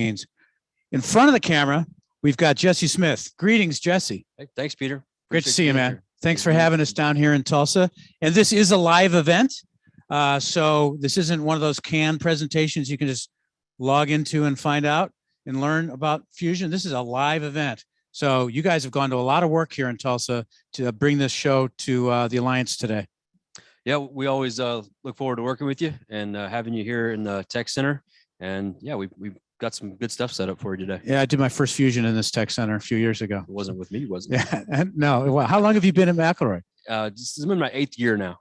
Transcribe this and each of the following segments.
In front of the camera, we've got Jesse Smith. Greetings, Jesse. Hey, thanks, Peter. Great to see you, man. Thanks for having us down here in Tulsa. And this is a live event. So this isn't one of those canned presentations you can just log into and find out and learn about fusion. This is a live event. So you guys have gone to a lot of work here in Tulsa to bring this show to the Alliance today. Yeah, we always look forward to working with you and having you here in the tech center. And yeah, we've got some good stuff set up for you today. Yeah, I did my first fusion in this tech center a few years ago. It wasn't with me, was it? Yeah, and no. Well, how long have you been at McElroy? This is in my 8th year now.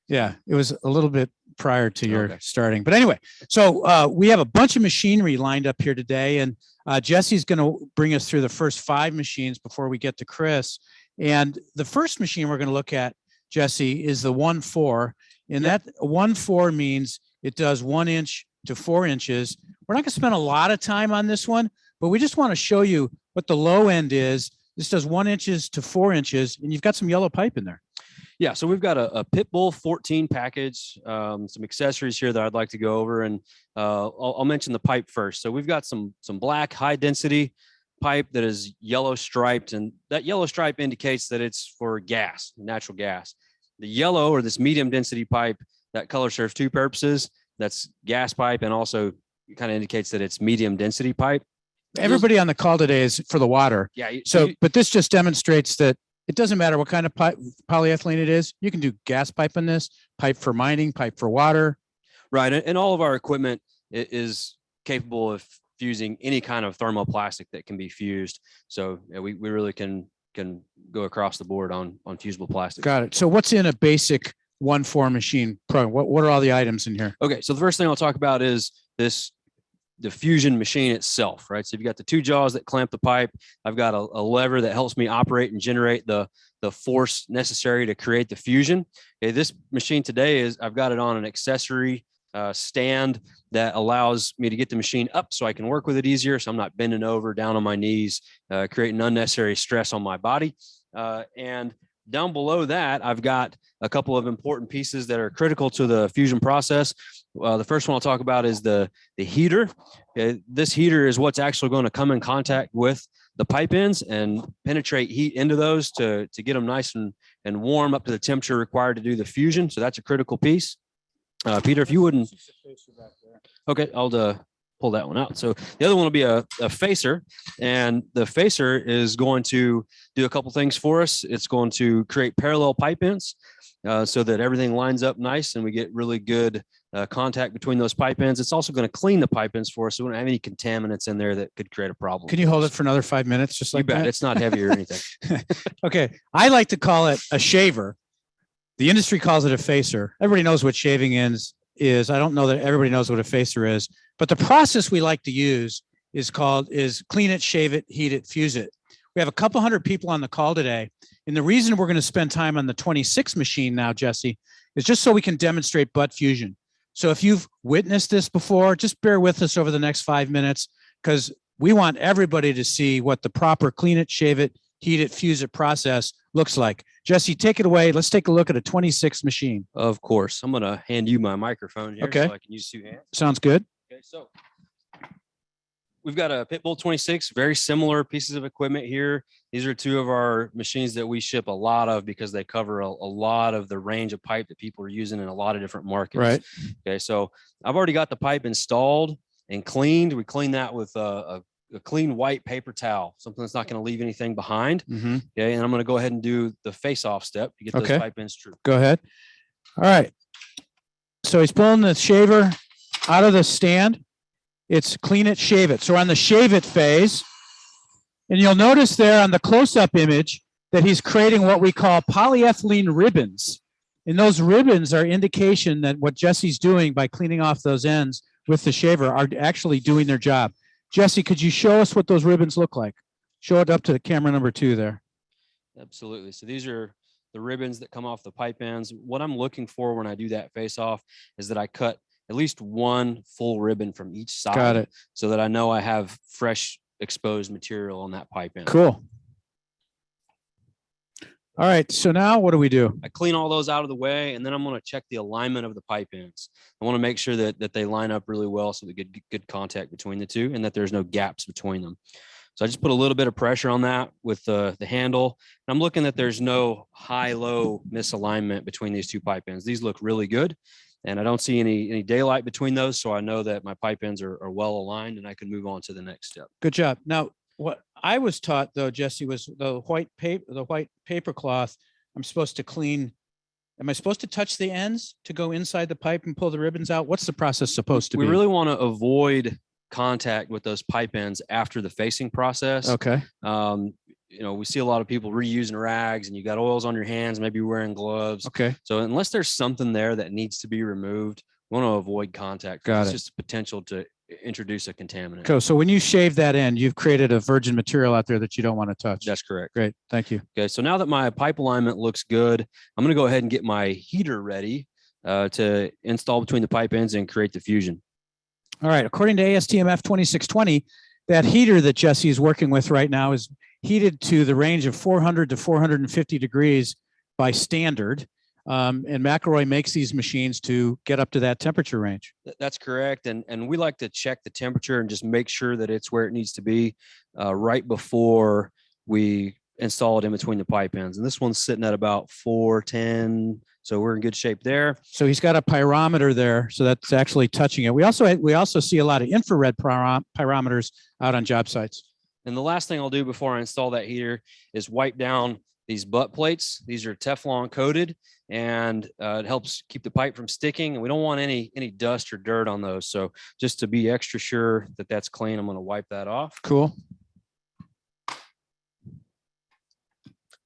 Yeah, it was a little bit prior to your starting. But anyway, so we have a bunch of machinery lined up here today, and Jesse's going to bring us through the first 5 machines before we get to Chris. And the first machine we're going to look at, Jesse, is the 1-4. And that 1-4 means it does 1 inch to 4 inches. We're not going to spend a lot of time on this one, but we just want to show you what the low end is. This does 1 inches to 4 inches, and you've got some yellow pipe in there. Yeah, so we've got a Pitbull 14 package, some accessories here that I'd like to go over, and I'll mention the pipe first. So we've got some black high density pipe that is yellow striped, and that yellow stripe indicates that it's for gas, natural gas. The yellow, or this medium density pipe, that color serves 2 purposes. That's gas pipe, and also kind of indicates that it's medium density pipe. Everybody on the call today is for the water. Yeah. But this just demonstrates that it doesn't matter what kind of pipe, polyethylene it is. You can do gas pipe in this, pipe for mining, pipe for water. Right. And all of our equipment is capable of fusing any kind of thermoplastic that can be fused. So yeah, we really can go across the board on fusible plastic. Got it. So what's in a basic 1-4 machine program? What are all the items in here? Okay. So the first thing I'll talk about is the fusion machine itself, right? So you've got the 2 jaws that clamp the pipe. I've got a lever that helps me operate and generate the force necessary to create the fusion. Okay, this machine today I've got it on an accessory stand that allows me to get the machine up so I can work with it easier. So I'm not bending over down on my knees, creating unnecessary stress on my body. And down below that, I've got a couple of important pieces that are critical to the fusion process. The first one I'll talk about is the heater. This heater is what's actually going to come in contact with the pipe ends and penetrate heat into those to get them nice and warm up to the temperature required to do the fusion. So that's a critical piece. Peter, if you wouldn't. Okay, I'll pull that one out. So the other one will be a facer, and the facer is going to do a couple things for us. It's going to create parallel pipe ends so that everything lines up nice and we get really good contact between those pipe ends. It's also going to clean the pipe ends for us so we don't have any contaminants in there that could create a problem. Can you hold it for another 5 minutes? Just like you bet. that? It's not heavy or anything. Okay. I like to call it a shaver. The industry calls it a facer. Everybody knows what shaving is. I don't know that everybody knows what a facer is, but the process we like to use is clean it, shave it, heat it, fuse it. We have a couple hundred people on the call today. And the reason we're going to spend time on the 26 machine now, Jesse, is just so we can demonstrate butt fusion. So if you've witnessed this before, just bear with us over the next 5 minutes, because we want everybody to see what the proper clean it, shave it, heat it, fuse it process looks like. Jesse, take it away. Let's take a look at a 26 machine. Of course. I'm going to hand you my microphone here so I can use 2 hands. Sounds good. Okay, so we've got a Pitbull 26, very similar pieces of equipment here. These are 2 of our machines that we ship a lot of because they cover a lot of the range of pipe that people are using in a lot of different markets. Right. Okay, so I've already got the pipe installed and cleaned. We clean that with a clean white paper towel, something that's not going to leave anything behind. Mm-hmm. Okay, and I'm going to go ahead and do the face-off step to get those pipe ends true. Go ahead. All right. So he's pulling the shaver out of the stand. It's clean it, shave it. So we're on the shave it phase. And you'll notice there on the close-up image that he's creating what we call polyethylene ribbons. And those ribbons are indication that what Jesse's doing by cleaning off those ends with the shaver are actually doing their job. Jesse, could you show us what those ribbons look like? Show it up to the camera number 2 there. Absolutely. So these are the ribbons that come off the pipe ends. What I'm looking for when I do that face off is that I cut at least 1 full ribbon from each side. Got it. So that I know I have fresh exposed material on that pipe end. Cool. All right. So now what do we do? I clean all those out of the way, and then I'm going to check the alignment of the pipe ends. I want to make sure that they line up really well so we get good contact between the two and that there's no gaps between them. So I just put a little bit of pressure on that with the handle. And I'm looking that there's no high-low misalignment between these two pipe ends. These look really good, and I don't see any daylight between those, so I know that my pipe ends are well aligned, and I can move on to the next step. Good job. Now, what I was taught though, Jesse, was the white paper cloth. I'm supposed to clean. Am I supposed to touch the ends to go inside the pipe and pull the ribbons out? What's the process supposed to be? We really want to avoid contact with those pipe ends after the facing process. Okay. We see a lot of people reusing rags, and you got oils on your hands, maybe you're wearing gloves. Okay. So unless there's something there that needs to be removed, we want to avoid contact. Got it's it. just a potential to introduce a contaminant. Cool. So when you shave that end, you've created a virgin material out there that you don't want to touch. That's correct. Great. Thank you. Okay. So now that my pipe alignment looks good, I'm going to go ahead and get my heater ready to install between the pipe ends and create the fusion. All right. According to ASTM F2620, that heater that Jesse is working with right now is heated to the range of 400 to 450 degrees by standard. And McElroy makes these machines to get up to that temperature range. That's correct. And we like to check the temperature and just make sure that it's where it needs to be right before we install it in between the pipe ends. And this one's sitting at about 410. So we're in good shape there. So he's got a pyrometer there. So that's actually touching it. We also see a lot of infrared pyrometers out on job sites. And the last thing I'll do before I install that heater is wipe down these butt plates. These are Teflon coated, and it helps keep the pipe from sticking. And we don't want any dust or dirt on those. So just to be extra sure that that's clean, I'm going to wipe that off. Cool.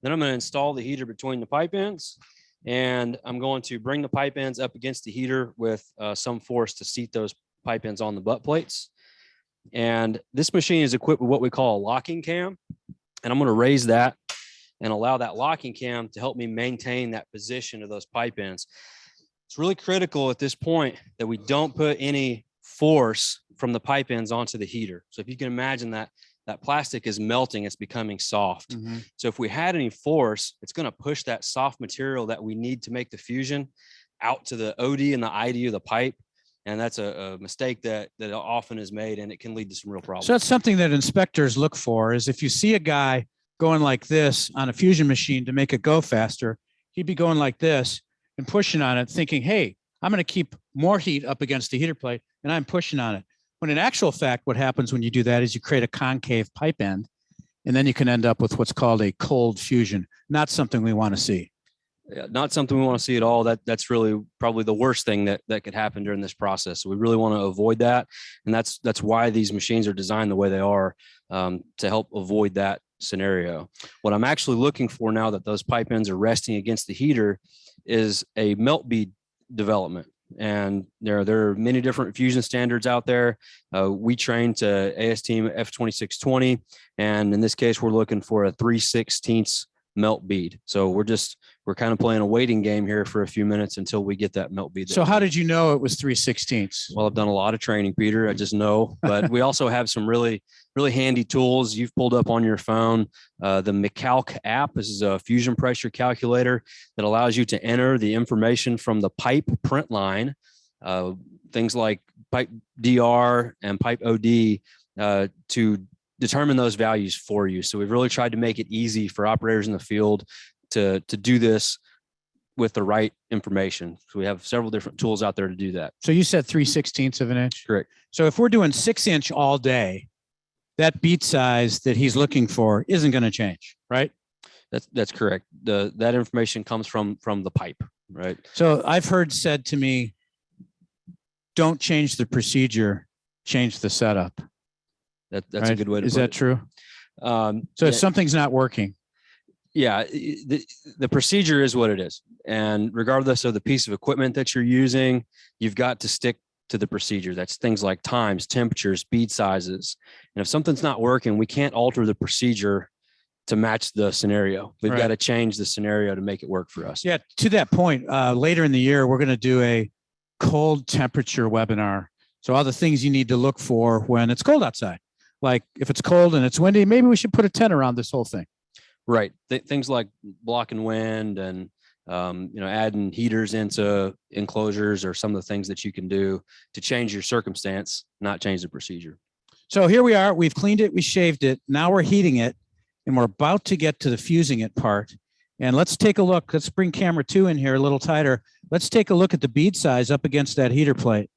Then I'm going to install the heater between the pipe ends, and I'm going to bring the pipe ends up against the heater with some force to seat those pipe ends on the butt plates. And this machine is equipped with what we call a locking cam. And I'm going to raise that and allow that locking cam to help me maintain that position of those pipe ends. It's really critical at this point that we don't put any force from the pipe ends onto the heater. So if you can imagine that plastic is melting, it's becoming soft. Mm-hmm. So if we had any force, it's going to push that soft material that we need to make the fusion out to the OD and the ID of the pipe. And that's a mistake that often is made, and it can lead to some real problems. So that's something that inspectors look for, is if you see a guy going like this on a fusion machine to make it go faster, he'd be going like this and pushing on it, thinking, hey, I'm going to keep more heat up against the heater plate, and I'm pushing on it. When in actual fact, what happens when you do that is you create a concave pipe end, and then you can end up with what's called a cold fusion. Not something we want to see. Yeah, not something we want to see at all. That's really probably the worst thing that could happen during this process. So we really want to avoid that. And that's why these machines are designed the way they are, to help avoid that scenario. What I'm actually looking for now that those pipe ends are resting against the heater is a melt bead development. And there are many different fusion standards out there. We train to ASTM F2620. And in this case, we're looking for a 3/16 melt bead. So we're kind of playing a waiting game here for a few minutes until we get that melt bead. So how did you know it was 3/16? Well, I've done a lot of training, Peter. I just know, but we also have some really, really handy tools you've pulled up on your phone. The McCalc app. This is a fusion pressure calculator that allows you to enter the information from the pipe print line, things like pipe DR and pipe OD, to determine those values for you. So we've really tried to make it easy for operators in the field to do this with the right information. So we have several different tools out there to do that. So you said 3/16 of an inch? Correct. So if we're doing 6-inch all day, that bead size that he's looking for isn't going to change, right? That's correct. That information comes from the pipe, right? So I've heard said to me, don't change the procedure, change the setup. That's right? a good way to Is put that it. true? So Yeah. if something's not working. Yeah, the procedure is what it is. And regardless of the piece of equipment that you're using, you've got to stick to the procedure. That's things like times, temperatures, bead sizes. And if something's not working, we can't alter the procedure to match the scenario. We've Right. got to change the scenario to make it work for us. Yeah, to that point, later in the year, we're going to do a cold temperature webinar. So all the things you need to look for when it's cold outside. Like if it's cold and it's windy, maybe we should put a tent around this whole thing. Right. Things like blocking wind and adding heaters into enclosures are some of the things that you can do to change your circumstance, not change the procedure. So here we are. We've cleaned it. We shaved it. Now we're heating it, and we're about to get to the fusing it part. And let's take a look. Let's bring camera 2 in here a little tighter. Let's take a look at the bead size up against that heater plate.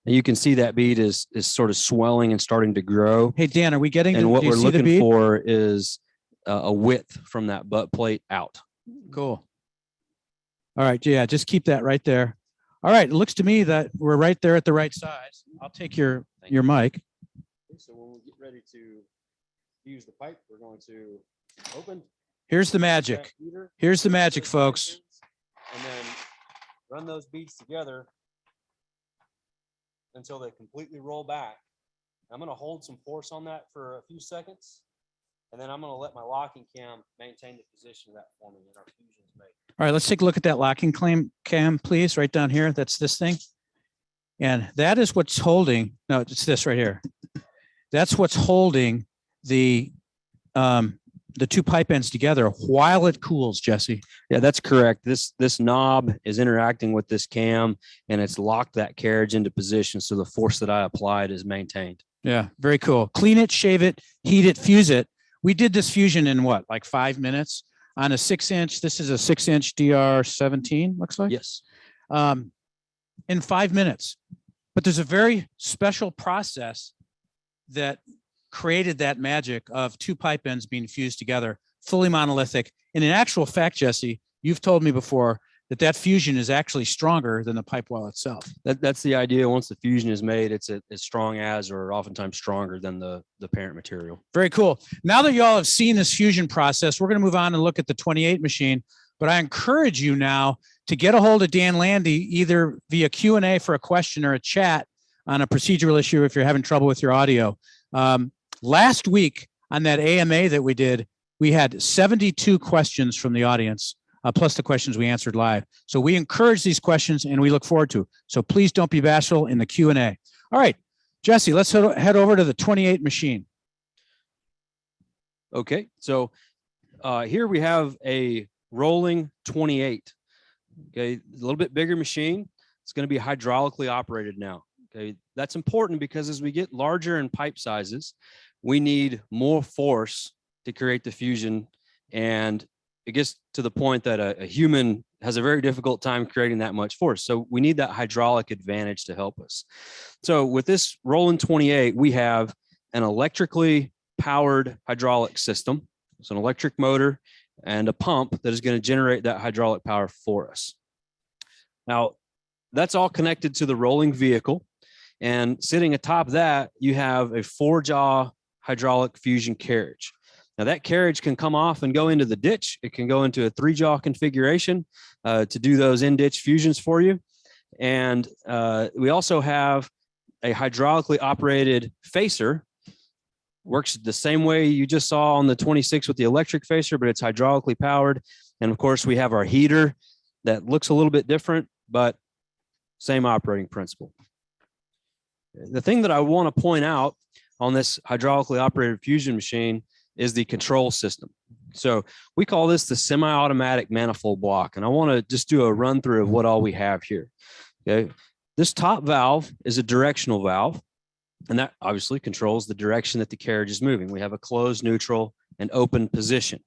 And you can see that bead is sort of swelling and starting to grow. Hey, Dan, are we getting And the, what do you we're see the looking bead? for is a width from that butt plate out. Cool. All right. Yeah, just keep that right there. All right. It looks to me that we're right there at the right size. I'll take your mic. So when we get ready to use the pipe, we're going to open. Here's the magic. Here's the magic, folks. And then run those beads together until they completely roll back. I'm going to hold some force on that for a few seconds, and then I'm going to let my locking cam maintain the position of that for me, and our fusion is made. All right, let's take a look at that locking cam, please, right down here. That's this thing. And that is what's holding, no, it's this right here. That's what's holding the 2 pipe ends together while it cools, Jesse. Yeah, that's correct. This knob is interacting with this cam, and it's locked that carriage into position, so the force that I applied is maintained. Yeah, very cool. Clean it, shave it, heat it, fuse it. We did this fusion in what, like 5 minutes on a 6-inch. This is a 6-inch DR17, looks like. Yes. In 5 minutes. But there's a very special process that created that magic of 2 pipe ends being fused together, fully monolithic. And in actual fact, Jesse, you've told me before that fusion is actually stronger than the pipe wall itself. That's the idea. Once the fusion is made, it's as strong as, or oftentimes stronger than the parent material. Very cool. Now that y'all have seen this fusion process, we're going to move on and look at the 28 machine. But I encourage you now to get a hold of Dan Landy, either via Q&A for a question or a chat on a procedural issue if you're having trouble with your audio. Last week on that AMA that we did, we had 72 questions from the audience, plus the questions we answered live. So we encourage these questions and we look forward to. So please don't be bashful in the Q&A. All right, Jesse, let's head over to the 28 machine. Okay, so here we have a rolling 28. Okay, a little bit bigger machine. It's going to be hydraulically operated now. Okay, that's important because as we get larger in pipe sizes, we need more force to create the fusion, and it gets to the point that a human has a very difficult time creating that much force. So we need that hydraulic advantage to help us. So with this rolling 28, we have an electrically powered hydraulic system. It's an electric motor and a pump that is going to generate that hydraulic power for us. Now, that's all connected to the rolling vehicle. And sitting atop that, you have a 4-jaw hydraulic fusion carriage. Now that carriage can come off and go into the ditch. It can go into a 3-jaw configuration to do those in-ditch fusions for you. And we also have a hydraulically operated facer. Works the same way you just saw on the 26 with the electric facer, but it's hydraulically powered. And of course, we have our heater that looks a little bit different, but same operating principle. The thing that I want to point out on this hydraulically operated fusion machine is the control system. So we call this the semi-automatic manifold block. And I want to just do a run through of what all we have here. Okay. This top valve is a directional valve, and that obviously controls the direction that the carriage is moving. We have a closed, neutral, and open position.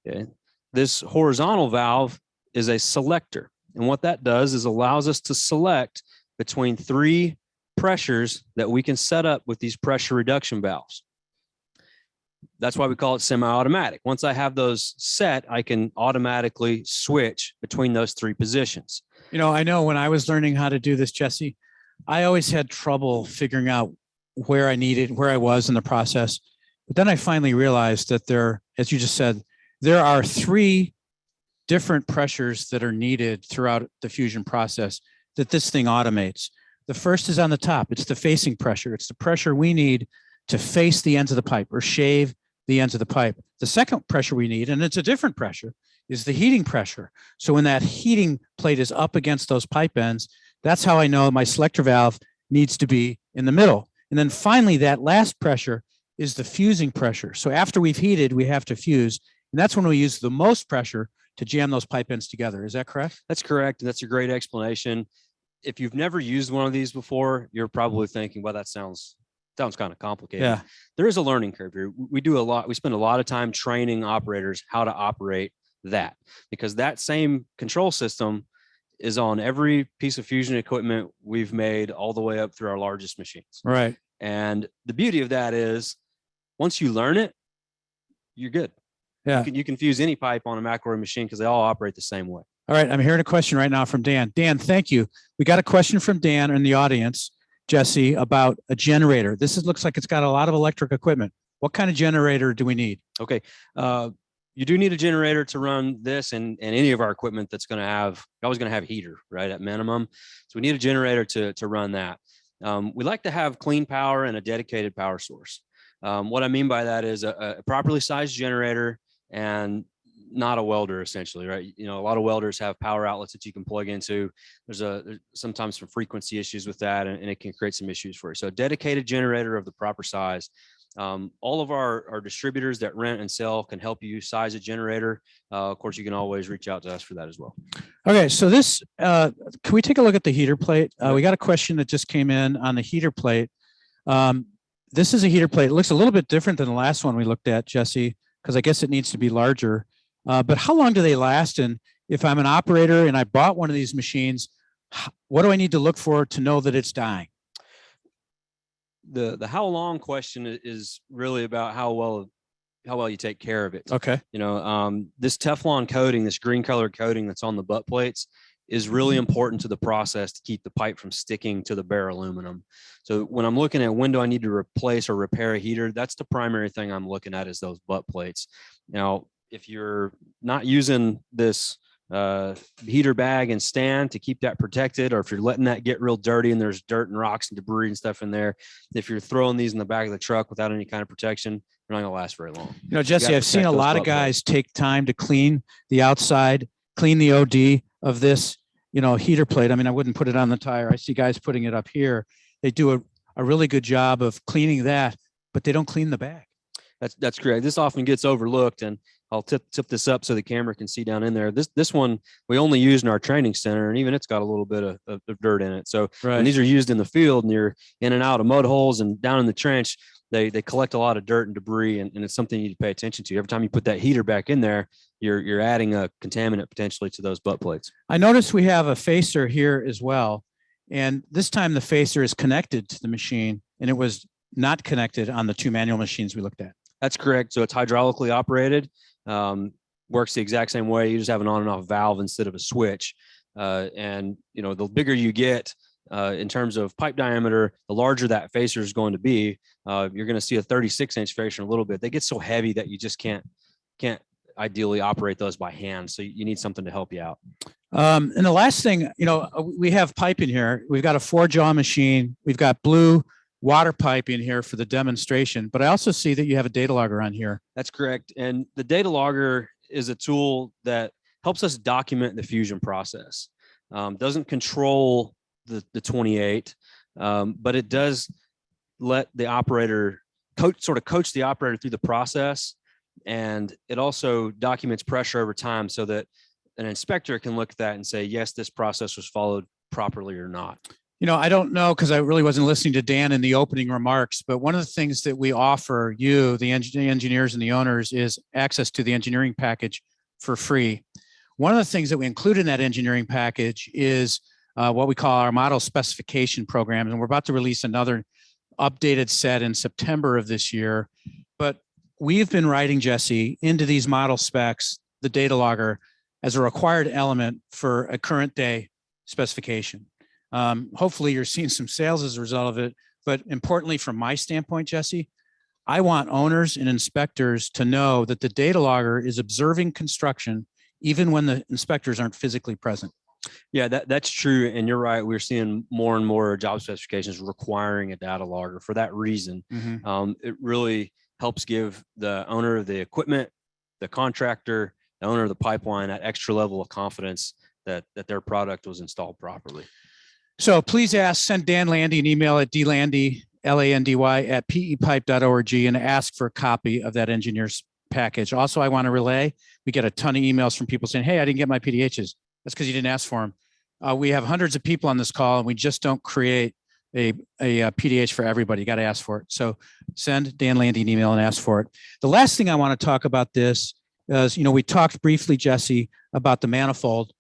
Okay. This horizontal valve is a selector. And what that does is allows us to select between 3 pressures that we can set up with these pressure reduction valves. That's why we call it semi-automatic. Once I have those set, I can automatically switch between those 3 positions. You know, I know when I was learning how to do this, Jesse, I always had trouble figuring out where I was in the process. But then I finally realized that as you just said, there are 3 different pressures that are needed throughout the fusion process that this thing automates. The first is on the top. It's the facing pressure. It's the pressure we need to face the ends of the pipe or shave the ends of the pipe. The second pressure we need, and it's a different pressure, is the heating pressure. So when that heating plate is up against those pipe ends, that's how I know my selector valve needs to be in the middle. And then finally, that last pressure is the fusing pressure. So after we've heated, we have to fuse. And that's when we use the most pressure to jam those pipe ends together. Is that correct? That's correct. That's a great explanation. If you've never used one of these before, you're probably thinking, well, that sounds kind of complicated. Yeah. There is a learning curve here. We spend a lot of time training operators how to operate that, because that same control system is on every piece of fusion equipment we've made all the way up through our largest machines. Right. And the beauty of that is once you learn it, you're good. Yeah. You can fuse any pipe on a McElroy machine because they all operate the same way. All right. I'm hearing a question right now from Dan. Dan, thank you. We got a question from Dan in the audience, Jesse, about a generator. Looks like it's got a lot of electric equipment. What kind of generator do we need? Okay. You do need a generator to run this and any of our equipment that's going to have, you're always going to have heater, right, at minimum. So we need a generator to run that. We like to have clean power and a dedicated power source. What I mean by that is a properly sized generator and not a welder, essentially, right? You know, a lot of welders have power outlets that you can plug into. There's sometimes some frequency issues with that, and it can create some issues for you. So a dedicated generator of the proper size. All of our distributors that rent and sell can help you size a generator. Of course, you can always reach out to us for that as well. Okay, so this, can we take a look at the heater plate? We got a question that just came in on the heater plate. This is a heater plate. It looks a little bit different than the last one we looked at, Jesse, because I guess it needs to be larger. But how long do they last? And if I'm an operator and I bought one of these machines, what do I need to look for to know that it's dying? The how long question is really about how well you take care of it. Okay. You know, this Teflon coating, this green colored coating that's on the butt plates is really important to the process to keep the pipe from sticking to the bare aluminum. So when I'm looking at when do I need to replace or repair a heater, that's the primary thing I'm looking at is those butt plates. Now, if you're not using this heater bag and stand to keep that protected, or if you're letting that get real dirty and there's dirt and rocks and debris and stuff in there, if you're throwing these in the back of the truck without any kind of protection, they're not going to last very long. You know, Jesse, I've seen a lot of guys take time to clean the outside, clean the OD of this, you know, heater plate. I mean, I wouldn't put it on the tire. I see guys putting it up here. They do a really good job of cleaning that, but they don't clean the bag. That's correct. This often gets overlooked, and I'll tip this up so the camera can see down in there. This one we only use in our training center, and even it's got a little bit of dirt in it. So when these are used in the field and you're in and out of mud holes and down in the trench, they collect a lot of dirt and debris, and it's something you need to pay attention to. Every time you put that heater back in there, you're adding a contaminant potentially to those butt plates. I noticed we have a facer here as well, and this time the facer is connected to the machine, and it was not connected on the two manual machines we looked at. That's correct. So it's hydraulically operated. Works the exact same way. You just have an on and off valve instead of a switch. And you know, the bigger you get in terms of pipe diameter, the larger that facer is going to be. You're going to see a 36-inch facer in a little bit. They get so heavy that you just can't ideally operate those by hand. So you need something to help you out. And the last thing, you know, we have pipe in here. We've got a 4-jaw machine. We've got blue water pipe in here for the demonstration, but I also see that you have a data logger on here. That's correct. And the data logger is a tool that helps us document the fusion process. Doesn't control the 28, but it does let the operator coach the operator through the process. And it also documents pressure over time so that an inspector can look at that and say, yes, this process was followed properly or not. You know, I don't know, because I really wasn't listening to Dan in the opening remarks, but one of the things that we offer you, the engineers and the owners, is access to the engineering package for free. One of the things that we include in that engineering package is what we call our model specification program. And we're about to release another updated set in September of this year. But we've been writing, Jesse, into these model specs, the data logger, as a required element for a current day specification. Hopefully you're seeing some sales as a result of it. But importantly, from my standpoint, Jesse, I want owners and inspectors to know that the data logger is observing construction even when the inspectors aren't physically present. Yeah, that's true. And you're right. We're seeing more and more job specifications requiring a data logger for that reason. Mm-hmm. It really helps give the owner of the equipment, the contractor, the owner of the pipeline, that extra level of confidence that their product was installed properly. So please send Dan Landy an email at dlandy, Landy, @pepipe.org, and ask for a copy of that engineer's package. Also, I want to relay, we get a ton of emails from people saying, hey, I didn't get my PDHs. That's because you didn't ask for them. We have hundreds of people on this call, and we just don't create a PDH for everybody. You got to ask for it. So send Dan Landy an email and ask for it. The last thing I want to talk about this is, we talked briefly, Jesse, about the manifold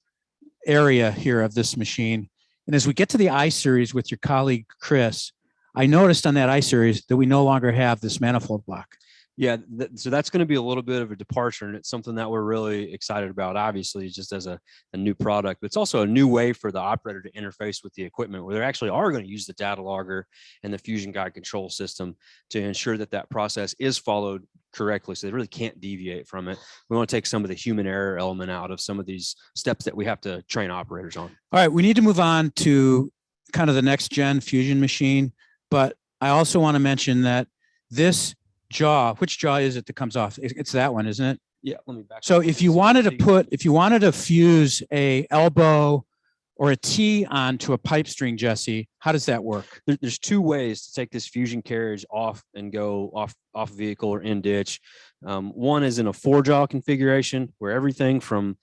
area here of this machine. And as we get to the I-series with your colleague, Chris, I noticed on that I-series that we no longer have this manifold block. Yeah, so that's going to be a little bit of a departure, and it's something that we're really excited about, obviously, just as a new product. But it's also a new way for the operator to interface with the equipment, where they actually are going to use the data logger and the Fusion Guide control system to ensure that that process is followed correctly, so they really can't deviate from it. We want to take some of the human error element out of some of these steps that we have to train operators on. All right, we need to move on to kind of the next gen Fusion machine, but I also want to mention that this jaw, which jaw is it that comes off? It's that one, isn't it? Yeah, let me back. So if you wanted to fuse a elbow or a T onto a pipe string, Jesse, how does that work? There's two ways to take this Fusion carriage off and go off vehicle or in ditch. One is in a 4-jaw configuration, where everything from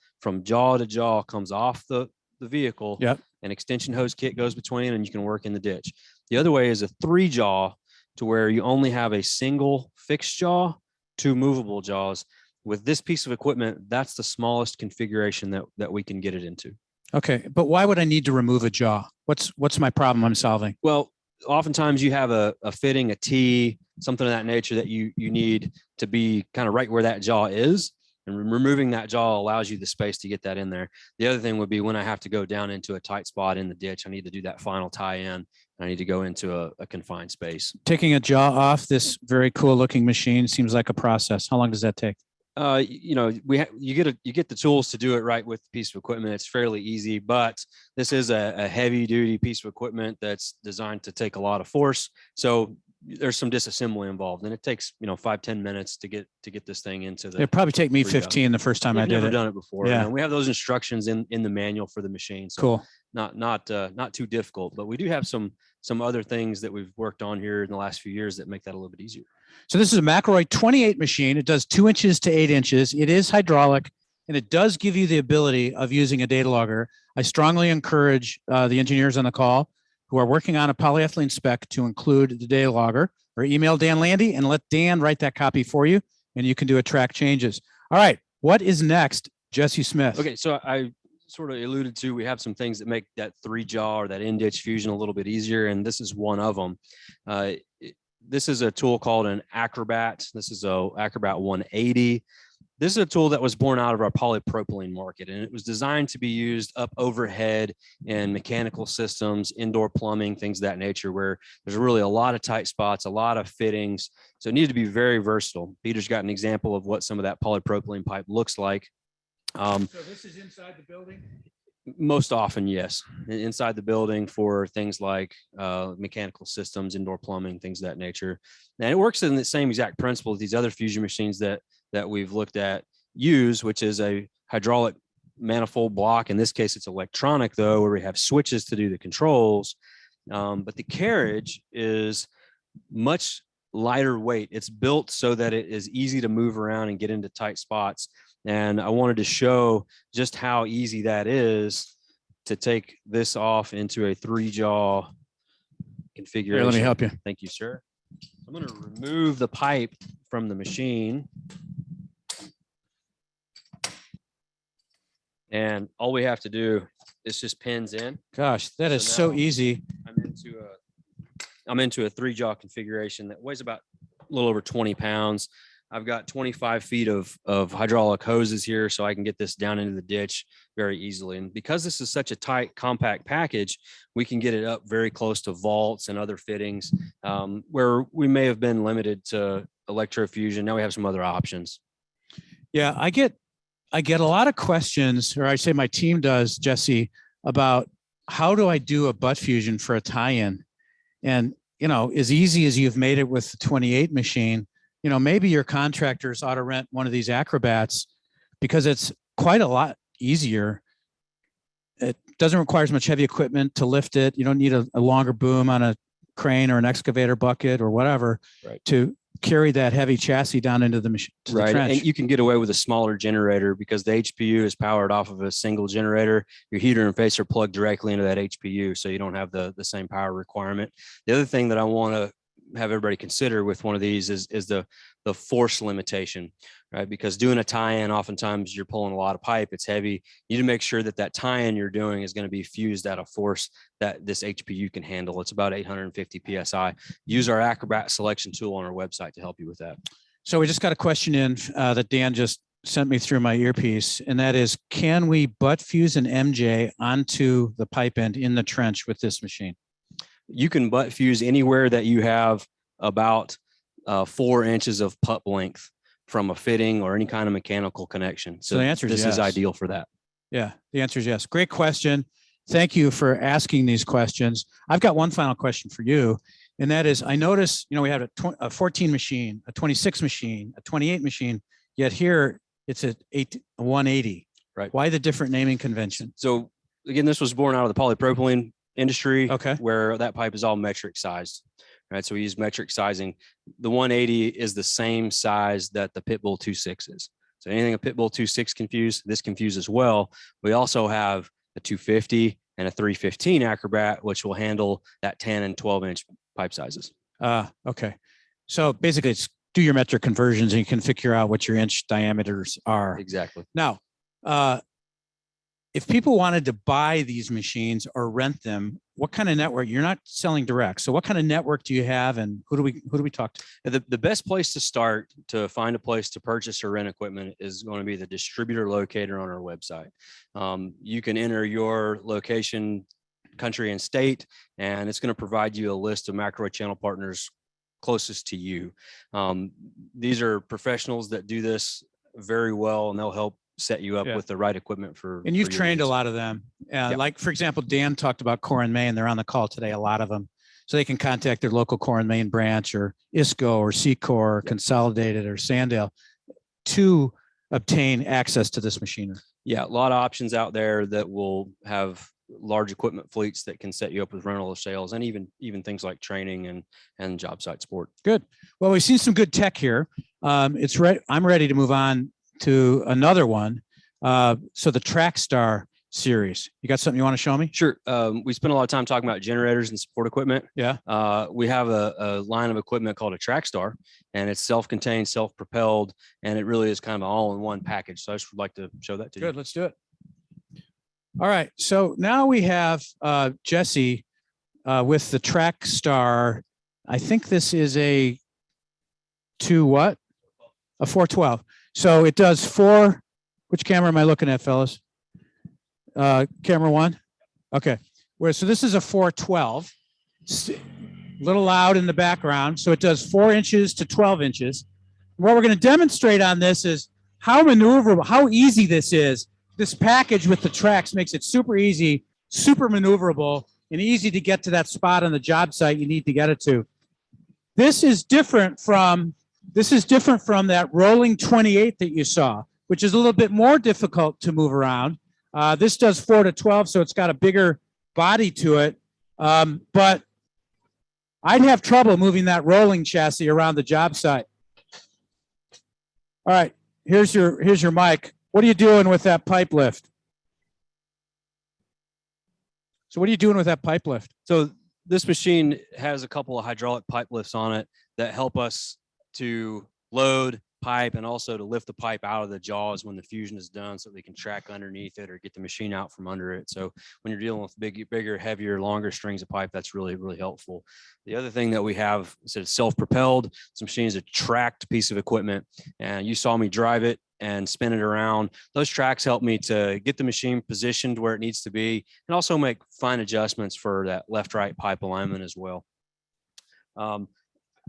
jaw to jaw comes off the vehicle. Yep. An extension hose kit goes between, and you can work in the ditch. The other way is a 3-jaw, to where you only have a single fixed jaw, 2 movable jaws. With this piece of equipment, that's the smallest configuration that we can get it into. Okay, but why would I need to remove a jaw? What's my problem I'm solving? Well, oftentimes you have a fitting, a T, something of that nature that you need to be kind of right where that jaw is. And removing that jaw allows you the space to get that in there. The other thing would be when I have to go down into a tight spot in the ditch, I need to do that final tie-in. I need to go into a confined space. Taking a jaw off this very cool looking machine seems like a process. How long does that take? You get the tools to do it right with the piece of equipment. It's fairly easy, but this is a heavy duty piece of equipment that's designed to take a lot of force. So there's some disassembly involved, and it takes 5-10 minutes to get this thing into the. It'd probably take me 15 the first time I did it. Never done it before. Yeah, and we have those instructions in the manual for the machine. So cool. Not too difficult, but we do have some other things that we've worked on here in the last few years that make that a little bit easier. So this is a McElroy 28 machine. It does 2 inches to 8 inches. It is hydraulic, and it does give you the ability of using a data logger. I strongly encourage the engineers on the call who are working on a polyethylene spec to include the data logger, or email Dan Landy and let Dan write that copy for you, and you can do a track changes. All right, what is next, Jesse Smith? Okay, so I sort of alluded to, we have some things that make that 3-jaw or that in-ditch fusion a little bit easier, and this is one of them. This is a tool called an Acrobat. This is a Acrobat 180. This is a tool that was born out of our polypropylene market, and it was designed to be used up overhead in mechanical systems, indoor plumbing, things of that nature, where there's really a lot of tight spots, a lot of fittings. So it needed to be very versatile. Peter's got an example of what some of that polypropylene pipe looks like. So this is inside the building? Most often, yes. Inside the building for things like mechanical systems, indoor plumbing, things of that nature. And it works in the same exact principle as these other fusion machines that we've looked at use, which is a hydraulic manifold block. In this case, it's electronic, though, where we have switches to do the controls. But the carriage is much lighter weight. It's built so that it is easy to move around and get into tight spots. And I wanted to show just how easy that is to take this off into a 3-jaw configuration. Here, let me help you. Thank you, sir. I'm going to remove the pipe from the machine. And all we have to do is just pins in. Gosh, that is so easy. I'm into a 3-jaw configuration that weighs about a little over 20 pounds. I've got 25 feet of hydraulic hoses here, so I can get this down into the ditch very easily. And because this is such a tight, compact package, we can get it up very close to vaults and other fittings where we may have been limited to electrofusion. Now we have some other options. Yeah, I get a lot of questions, or I say my team does, Jesse, about how do I do a butt fusion for a tie-in? And, as easy as you've made it with the 28 machine, maybe your contractors ought to rent one of these Acrobats, because it's quite a lot easier. It doesn't require as much heavy equipment to lift it. You don't need a longer boom on a crane or an excavator bucket or whatever, right, to carry that heavy chassis down into the machine, to the Right. trench. And you can get away with a smaller generator because the HPU is powered off of a single generator. Your heater and facer plug directly into that HPU, so you don't have the same power requirement. The other thing that I want to have everybody consider with one of these is the force limitation, right? Because doing a tie-in, oftentimes you're pulling a lot of pipe, it's heavy. You need to make sure that that tie-in you're doing is going to be fused at a force that this HPU can handle. It's about 850 PSI. Use our Acrobat selection tool on our website to help you with that. So we just got a question in that Dan just sent me through my earpiece, and that is, can we butt fuse an MJ onto the pipe end in the trench with this machine? You can butt fuse anywhere that you have about 4 inches of pup length from a fitting or any kind of mechanical connection. So the answer is this yes. is ideal for that. Yeah, the answer is yes. Great question. Thank you for asking these questions. I've got one final question for you, and that is, I notice, we have a 14 machine, a 26 machine, a 28 machine, yet here it's a 180. Right. Why the different naming convention? So again, this was born out of the polypropylene industry, Okay. where that pipe is all metric sized. Right. So we use metric sizing. The 180 is the same size that the Pitbull 2.6 is. So anything a Pitbull 2.6 confuse, this confuse as well. We also have a 250 and a 315 Acrobat, which will handle that 10 and 12-inch pipe sizes. Okay. So basically it's do your metric conversions and you can figure out what your inch diameters are. Exactly. Now, if people wanted to buy these machines or rent them, what kind of network? You're not selling direct. So what kind of network do you have, and who do we talk to? The best place to start to find a place to purchase or rent equipment is going to be the distributor locator on our website. You can enter your location, country, and state, and it's going to provide you a list of McElroy channel partners closest to you. These are professionals that do this very well, and they'll help set you up with the right equipment for. And you've for your trained needs. a lot of them. Yep. Like, for example, Dan talked about Core and Main. They're on the call today, a lot of them. So they can contact their local Core and Main branch or ISCO or Secor or Consolidated or Sandale to obtain access to this machinery. Yeah, a lot of options out there that will have large equipment fleets that can set you up with rental or sales, and even things like training and job site support. Good. Well, we've seen some good tech here. It's right. I'm ready to move on to another one. So the TrackStar series, you got something you want to show me? Sure. We spent a lot of time talking about generators and support equipment. Yeah. We have a line of equipment called a TrackStar, and it's self-contained, self-propelled, and it really is kind of an all-in-one package. So I just would like to show that to you. Good. Let's do it. All right. So now we have Jesse with the TrackStar. I think this is a 412. So it does 4. Which camera am I looking at, fellas? Camera 1. Okay. So this is a 412. A little loud in the background. So it does 4 inches to 12 inches. What we're going to demonstrate on this is how maneuverable, how easy this is. This package with the tracks makes it super easy, super maneuverable, and easy to get to that spot on the job site you need to get it to. This is different from that rolling 28 that you saw, which is a little bit more difficult to move around. This does 4 to 12, so it's got a bigger body to it. But I'd have trouble moving that rolling chassis around the job site. All right, here's your mic. What are you doing with that pipe lift? So what are you doing with that pipe lift? So this machine has a couple of hydraulic pipe lifts on it that help us to load pipe and also to lift the pipe out of the jaws when the fusion is done, so we can track underneath it or get the machine out from under it. So when you're dealing with bigger, heavier, longer strings of pipe, that's really, really helpful. The other thing that we have is it's self-propelled. This machine is a tracked piece of equipment, and you saw me drive it and spin it around. Those tracks help me to get the machine positioned where it needs to be, and also make fine adjustments for that left-right pipe alignment as well.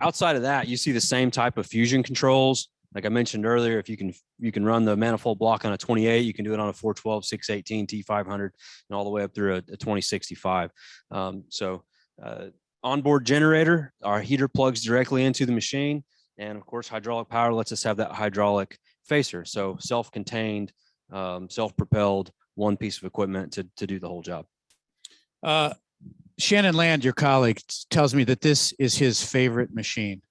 Outside of that, you see the same type of fusion controls. Like I mentioned earlier, if you can run the manifold block on a 28, you can do it on a 412, 618, T500, and all the way up through a 2065. Onboard generator, our heater plugs directly into the machine. And of course, hydraulic power lets us have that hydraulic facer. So self-contained, self-propelled, one piece of equipment to do the whole job. Shannon Land, your colleague, tells me that this is his favorite machine.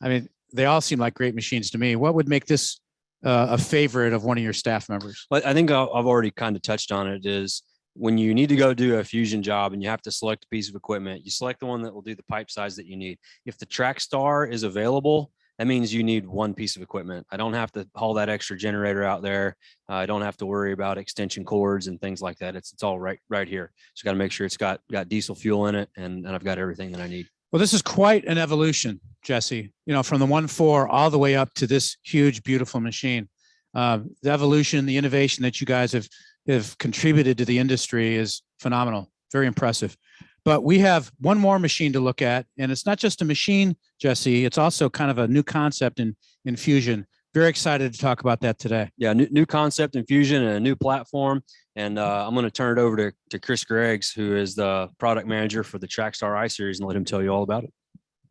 I mean, they all seem like great machines to me. What would make this a favorite of one of your staff members? But I think I've already kind of touched on it, is when you need to go do a fusion job and you have to select a piece of equipment, you select the one that will do the pipe size that you need. If the Track Star is available, that means you need one piece of equipment. I don't have to haul that extra generator out there. I don't have to worry about extension cords and things like that. It's all right here. Just got to make sure it's got diesel fuel in it, and I've got everything that I need. Well, this is quite an evolution, Jesse, from the 1.4 all the way up to this huge, beautiful machine. The evolution, the innovation that you guys have contributed to the industry is phenomenal. Very impressive. But we have one more machine to look at, and it's not just a machine, Jesse. It's also kind of a new concept in Fusion. Very excited to talk about that today. Yeah, new concept in Fusion and a new platform. And I'm going to turn it over to Chris Greggs, who is the product manager for the Trackstar I-Series, and let him tell you all about it.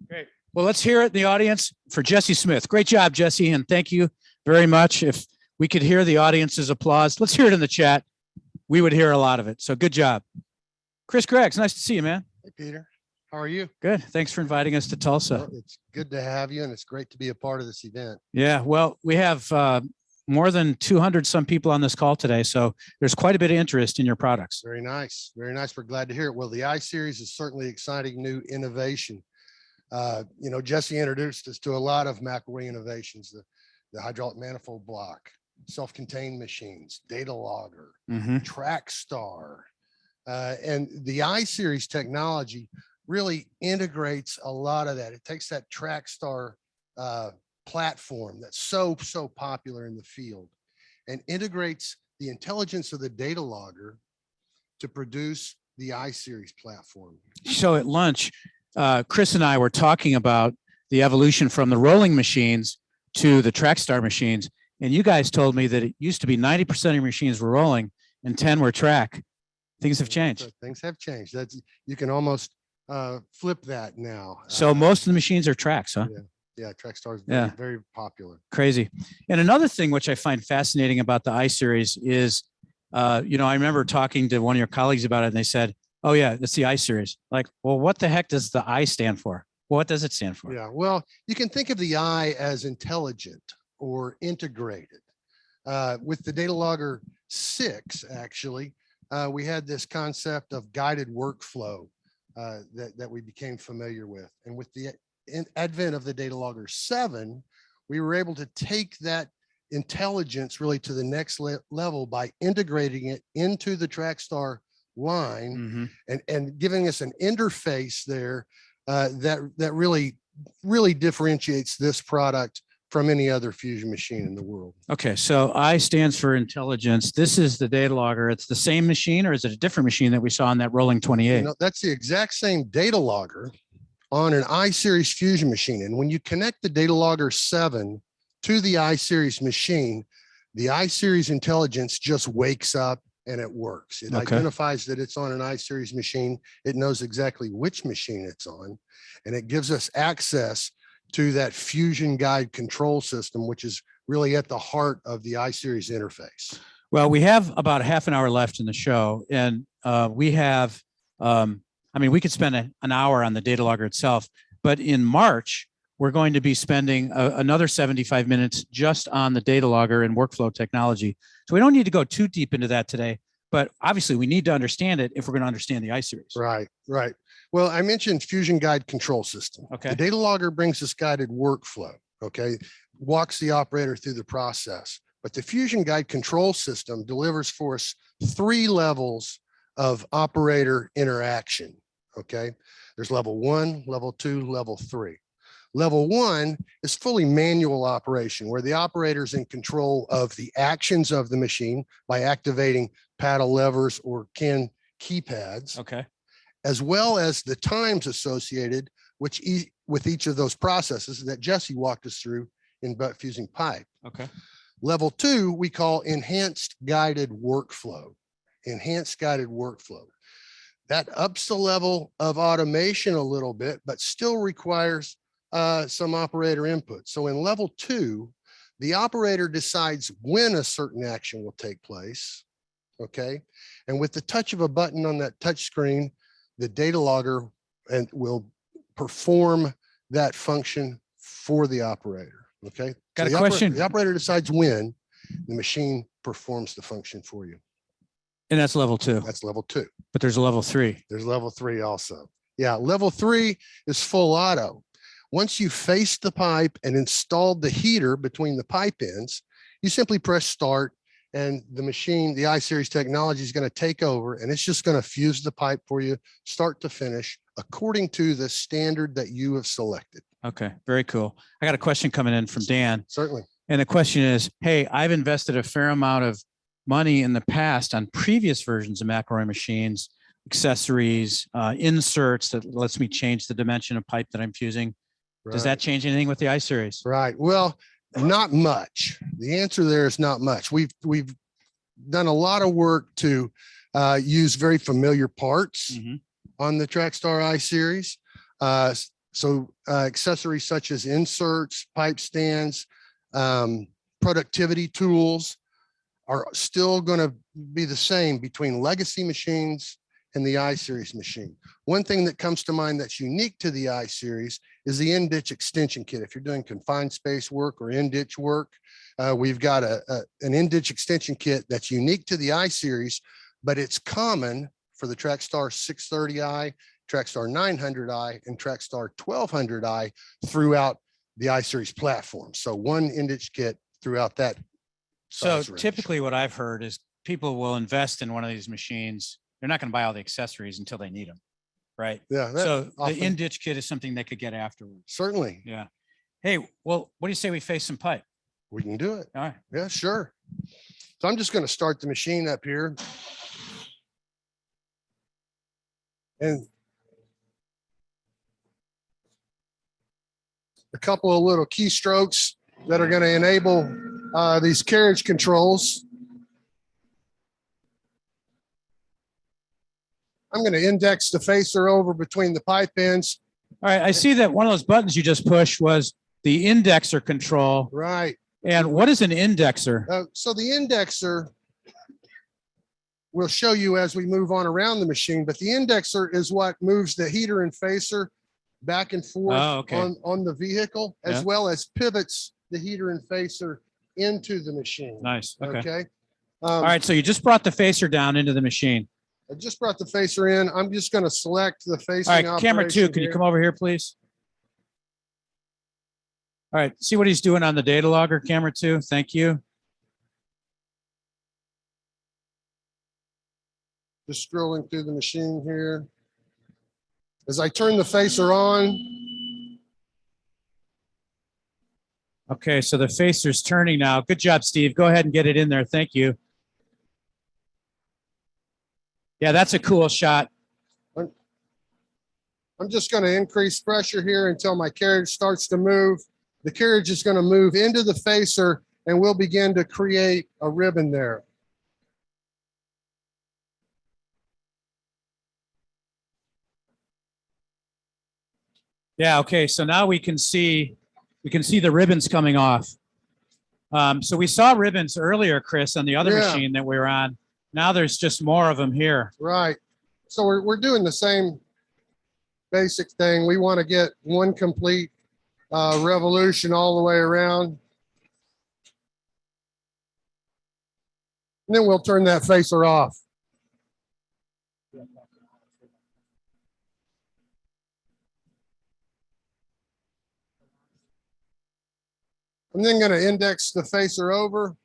Great. Well, let's hear it in the audience for Jesse Smith. Great job, Jesse, and thank you very much. If we could hear the audience's applause, let's hear it in the chat. We would hear a lot of it. So good job. Chris Greggs, nice to see you, man. Hey, Peter. How are you? Good. Thanks for inviting us to Tulsa. Well, it's good to have you, and it's great to be a part of this event. Yeah, well, we have more than 200 some people on this call today, so there's quite a bit of interest in your products. Very nice. Very nice. We're glad to hear it. Well, the I-Series is certainly exciting new innovation. Jesse introduced us to a lot of McElroy innovations, the hydraulic manifold block, self-contained machines, data logger, Trackstar. And the I-Series technology really integrates a lot of that. It takes that Trackstar platform that's so popular in the field and integrates the intelligence of the data logger to produce the I-Series platform. So at lunch, Chris and I were talking about the evolution from the rolling machines to the Trackstar machines. And you guys told me that it used to be 90% of your machines were rolling and 10 were track. Things have changed. Things have changed. You can almost flip that now. So most of the machines are tracks, huh? Yeah, Trackstar is very popular. Crazy. And another thing which I find fascinating about the I-Series is, I remember talking to one of your colleagues about it, and they said, "Oh yeah, it's the I-Series." Like, well, what the heck does the I stand for? What does it stand for? Yeah, well, you can think of the I as intelligent or integrated. With the Data Logger 6, actually, we had this concept of guided workflow that we became familiar with. And with the advent of the Data Logger 7, we were able to take that intelligence really to the next level by integrating it into the Trackstar line and giving us an interface there that really differentiates this product from any other fusion machine in the world. Okay, so I stands for intelligence. This is the data logger. It's the same machine, or is it a different machine that we saw on that rolling 28? That's the exact same data logger on an I-Series fusion machine. And when you connect the Data Logger 7 to the I-Series machine, the I-Series intelligence just wakes up and it works. It identifies that it's on an I-Series machine. It knows exactly which machine it's on, and it gives us access to that fusion guide control system, which is really at the heart of the I-Series interface. Well, we have about half an hour left in the show, and we have, we could spend an hour on the data logger itself, but in March, we're going to be spending another 75 minutes just on the data logger and workflow technology. So we don't need to go too deep into that today, but obviously we need to understand it if we're going to understand the I-Series. Right. Well, I mentioned fusion guide control system. Okay. The data logger brings this guided workflow, walks the operator through the process. But the fusion guide control system delivers for us 3 levels of operator interaction. There's level 1, level 2, level 3. Level 1 is fully manual operation, where the operator is in control of the actions of the machine by activating paddle levers or keypads, as well as the times associated with each of those processes that Jesse walked us through in butt fusing pipe. Level 2, we call enhanced guided workflow. That ups the level of automation a little bit, but still requires some operator input. So in level 2, the operator decides when a certain action will take place. And with the touch of a button on that touch screen, the data logger will perform that function for the operator. Okay. Got a the question. The operator decides when the machine performs the function for you. And that's level 2, That's level 2. but there's a level 3. There's level 3 also. Yeah. Level 3 is full auto. Once you face the pipe and installed the heater between the pipe ends, you simply press start and the machine, the I-Series technology is going to take over and it's just going to fuse the pipe for you start to finish according to the standard that you have selected. Okay, very cool. I got a question coming in from Dan. Certainly. And the question is, hey, I've invested a fair amount of money in the past on previous versions of McElroy machines, accessories, inserts that lets me change the dimension of pipe that I'm fusing. Does that change anything with the I-Series? Right. Well, not much. The answer there is not much. We've done a lot of work to use very familiar parts on the Trackstar I-Series. So accessories such as inserts, pipe stands, productivity tools are still going to be the same between legacy machines and the I-Series machine. One thing that comes to mind that's unique to the I-Series is the in-ditch extension kit. If you're doing confined space work or in-ditch work, we've got an in-ditch extension kit that's unique to the I-Series, but it's common for the Trackstar 630i, Trackstar 900i, and Trackstar 1200i throughout the I-Series platform. So one in-ditch kit throughout that. So typically what I've heard is people will invest in one of these machines. They're not going to buy all the accessories until they need them. Right. Yeah. So the in-ditch kit is something they could get afterwards. Certainly. Yeah. Hey, well, what do you say we face some pipe? We can do it. All right. Yeah, sure. So I'm just going to start the machine up here. And a couple of little keystrokes that are going to enable these carriage controls. I'm going to index the facer over between the pipe ends. All right. I see that one of those buttons you just pushed was the indexer control. Right. And what is an indexer? So the indexer will show you as we move on around the machine, but the indexer is what moves the heater and facer back and forth on the vehicle, as well as pivots the heater and facer into the machine. Nice. Okay. All right. So you just brought the facer down into the machine. I just brought the facer in. I'm just going to select the facing. All right. Camera 2, can you come over here, please? All right. See what he's doing on the data logger, camera 2. Thank you. Just scrolling through the machine here. As I turn the facer on. Okay, so the facer's turning now. Good job, Steve. Go ahead and get it in there. Thank you. Yeah, that's a cool shot. I'm just going to increase pressure here until my carriage starts to move. The carriage is going to move into the facer and we'll begin to create a ribbon there. Yeah, okay, so now we can see the ribbons coming off. So we saw ribbons earlier, Chris, on the other machine that we were on. Now there's just more of them here. Right. So we're doing the same basic thing. We want to get one complete revolution all the way around. And then we'll turn that facer off. I'm then going to index the facer over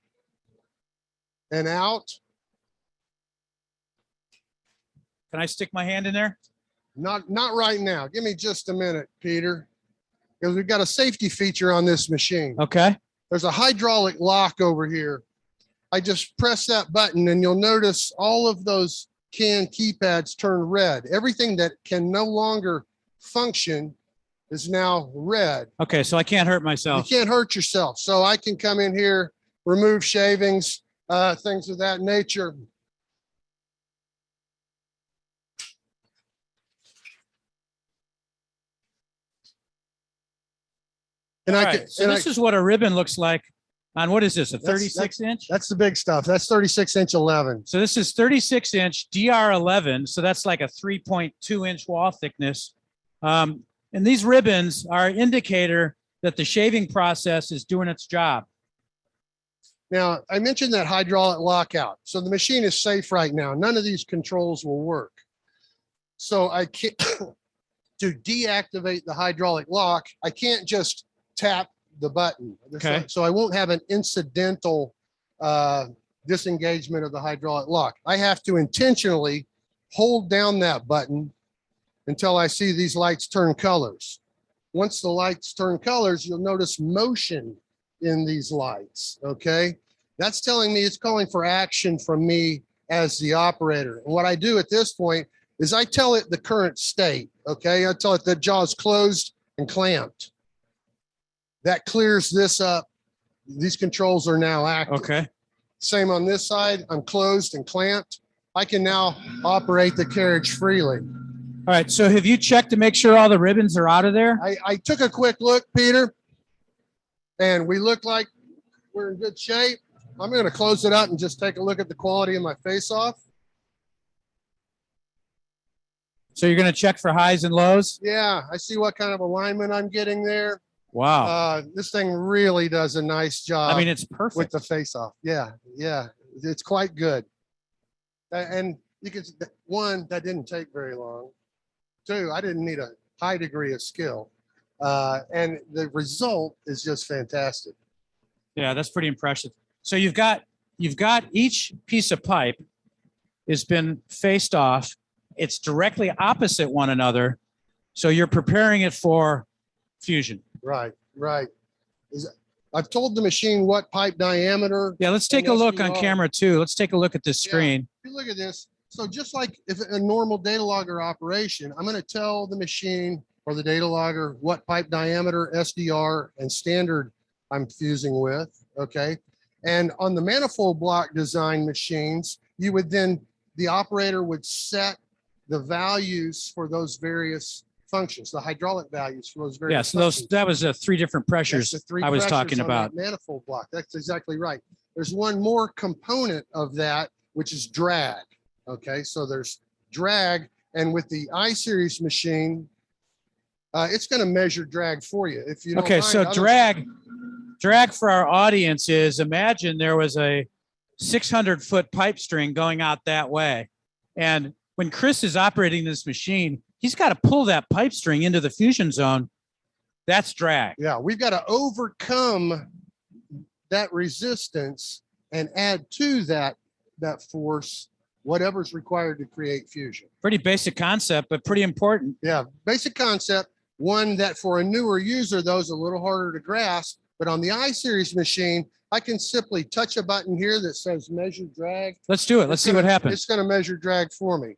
and out. Can I stick my hand in there? Not right now. Give me just a minute, Peter, because we've got a safety feature on this machine. Okay. There's a hydraulic lock over here. I just press that button and you'll notice all of those can keypads turn red. Everything that can no longer function is now red. Okay, so I can't hurt myself. You can't hurt yourself. So I can come in here, remove shavings, things of that nature. And so this is what a ribbon looks like on, what is this, a 36 inch? That's the big stuff. That's 36 inch 11. So this is 36 inch DR11. So that's like a 3.2 inch wall thickness. And these ribbons are an indicator that the shaving process is doing its job. Now, I mentioned that hydraulic lockout. So the machine is safe right now. None of these controls will work. So I can't, to deactivate the hydraulic lock, I can't just tap the button. Okay. So I won't have an incidental disengagement of the hydraulic lock. I have to intentionally hold down that button until I see these lights turn colors. Once the lights turn colors, you'll notice motion in these lights, okay? That's telling me it's calling for action from me as the operator. And what I do at this point is I tell it the current state, okay? I tell it the jaw is closed and clamped. That clears this up. These controls are now active. Okay. Same on this side, I'm closed and clamped. I can now operate the carriage freely. All right. So have you checked to make sure all the ribbons are out of there? I took a quick look, Peter, and we look like we're in good shape. I'm going to close it up and just take a look at the quality of my face-off. So you're going to check for highs and lows? Yeah, I see what kind of alignment I'm getting there. Wow. This thing really does a nice job. I mean, it's perfect. with the face-off. Yeah, it's quite good. And you can, one, that didn't take very long. Two, I didn't need a high degree of skill. And the result is just fantastic. Yeah, that's pretty impressive. So you've got each piece of pipe has been faced off. It's directly opposite one another. So you're preparing it for fusion. Right. I've told the machine what pipe diameter. Yeah, let's take a look on camera too. Let's take a look at this screen. If you look at this. So just like if a normal data logger operation, I'm going to tell the machine or the data logger what pipe diameter, SDR, and standard I'm fusing with, okay? And on the manifold block design machines, you would then, the operator would set the values for those various functions, the hydraulic values for those various Yeah, so functions. that was three different pressures That's the three I was pressures talking on about. that manifold block. That's exactly right. There's one more component of that, which is drag. Okay, so there's drag, and with the I-Series machine, it's going to measure drag for you. If you don't Okay, mind, so drag for our audience is, imagine there was a 600-foot pipe string going out that way. And when Chris is operating this machine, he's got to pull that pipe string into the fusion zone. That's drag. Yeah, we've got to overcome that resistance and add to that force whatever's required to create fusion. Pretty basic concept, but pretty important. Yeah, basic concept. One that for a newer user, though, is a little harder to grasp. But on the I-Series machine, I can simply touch a button here that says measure drag. Let's do it. Let's see what happens. It's going to measure drag for me.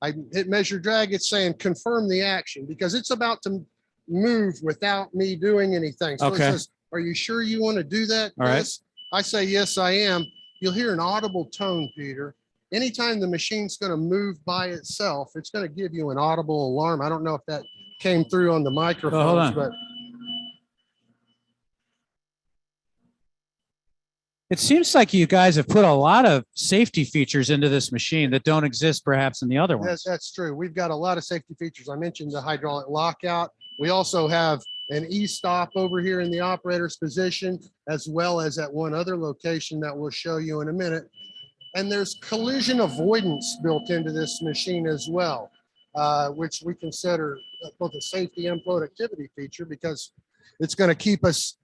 I hit measure drag. It's saying confirm the action because it's about to move without me doing anything. So Okay. it says, are you sure you want to do that? All right. Yes. I say, yes, I am. You'll hear an audible tone, Peter. Anytime the machine's going to move by itself, it's going to give you an audible alarm. I don't know if that came through on the microphones, but it seems like you guys have put a lot of safety features into this machine that don't exist perhaps in the other ones. that's true. We've got a lot of safety features. I mentioned the hydraulic lockout. We also have an e-stop over here in the operator's position, as well as at one other location that we'll show you in a minute. And there's collision avoidance built into this machine as well, which we consider both a safety and productivity feature because it's going to keep us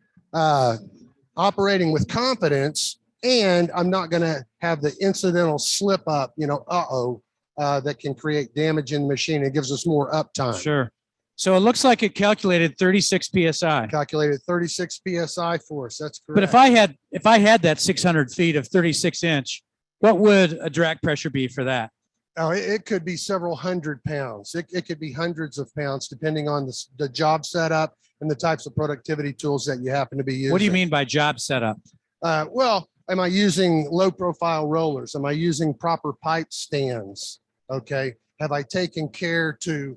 operating with confidence, and I'm not going to have the incidental slip up, that can create damage in the machine. It gives us more uptime. Sure. So it looks like it calculated 36 PSI. Calculated 36 PSI for us. That's correct. But if I had that 600 feet of 36 inch, what would a drag pressure be for that? Oh, it could be several hundred pounds. It could be hundreds of pounds, depending on the job setup and the types of productivity tools that you happen to be using. What do you mean by job setup? Well, am I using low profile rollers? Am I using proper pipe stands? Okay. Have I taken care to,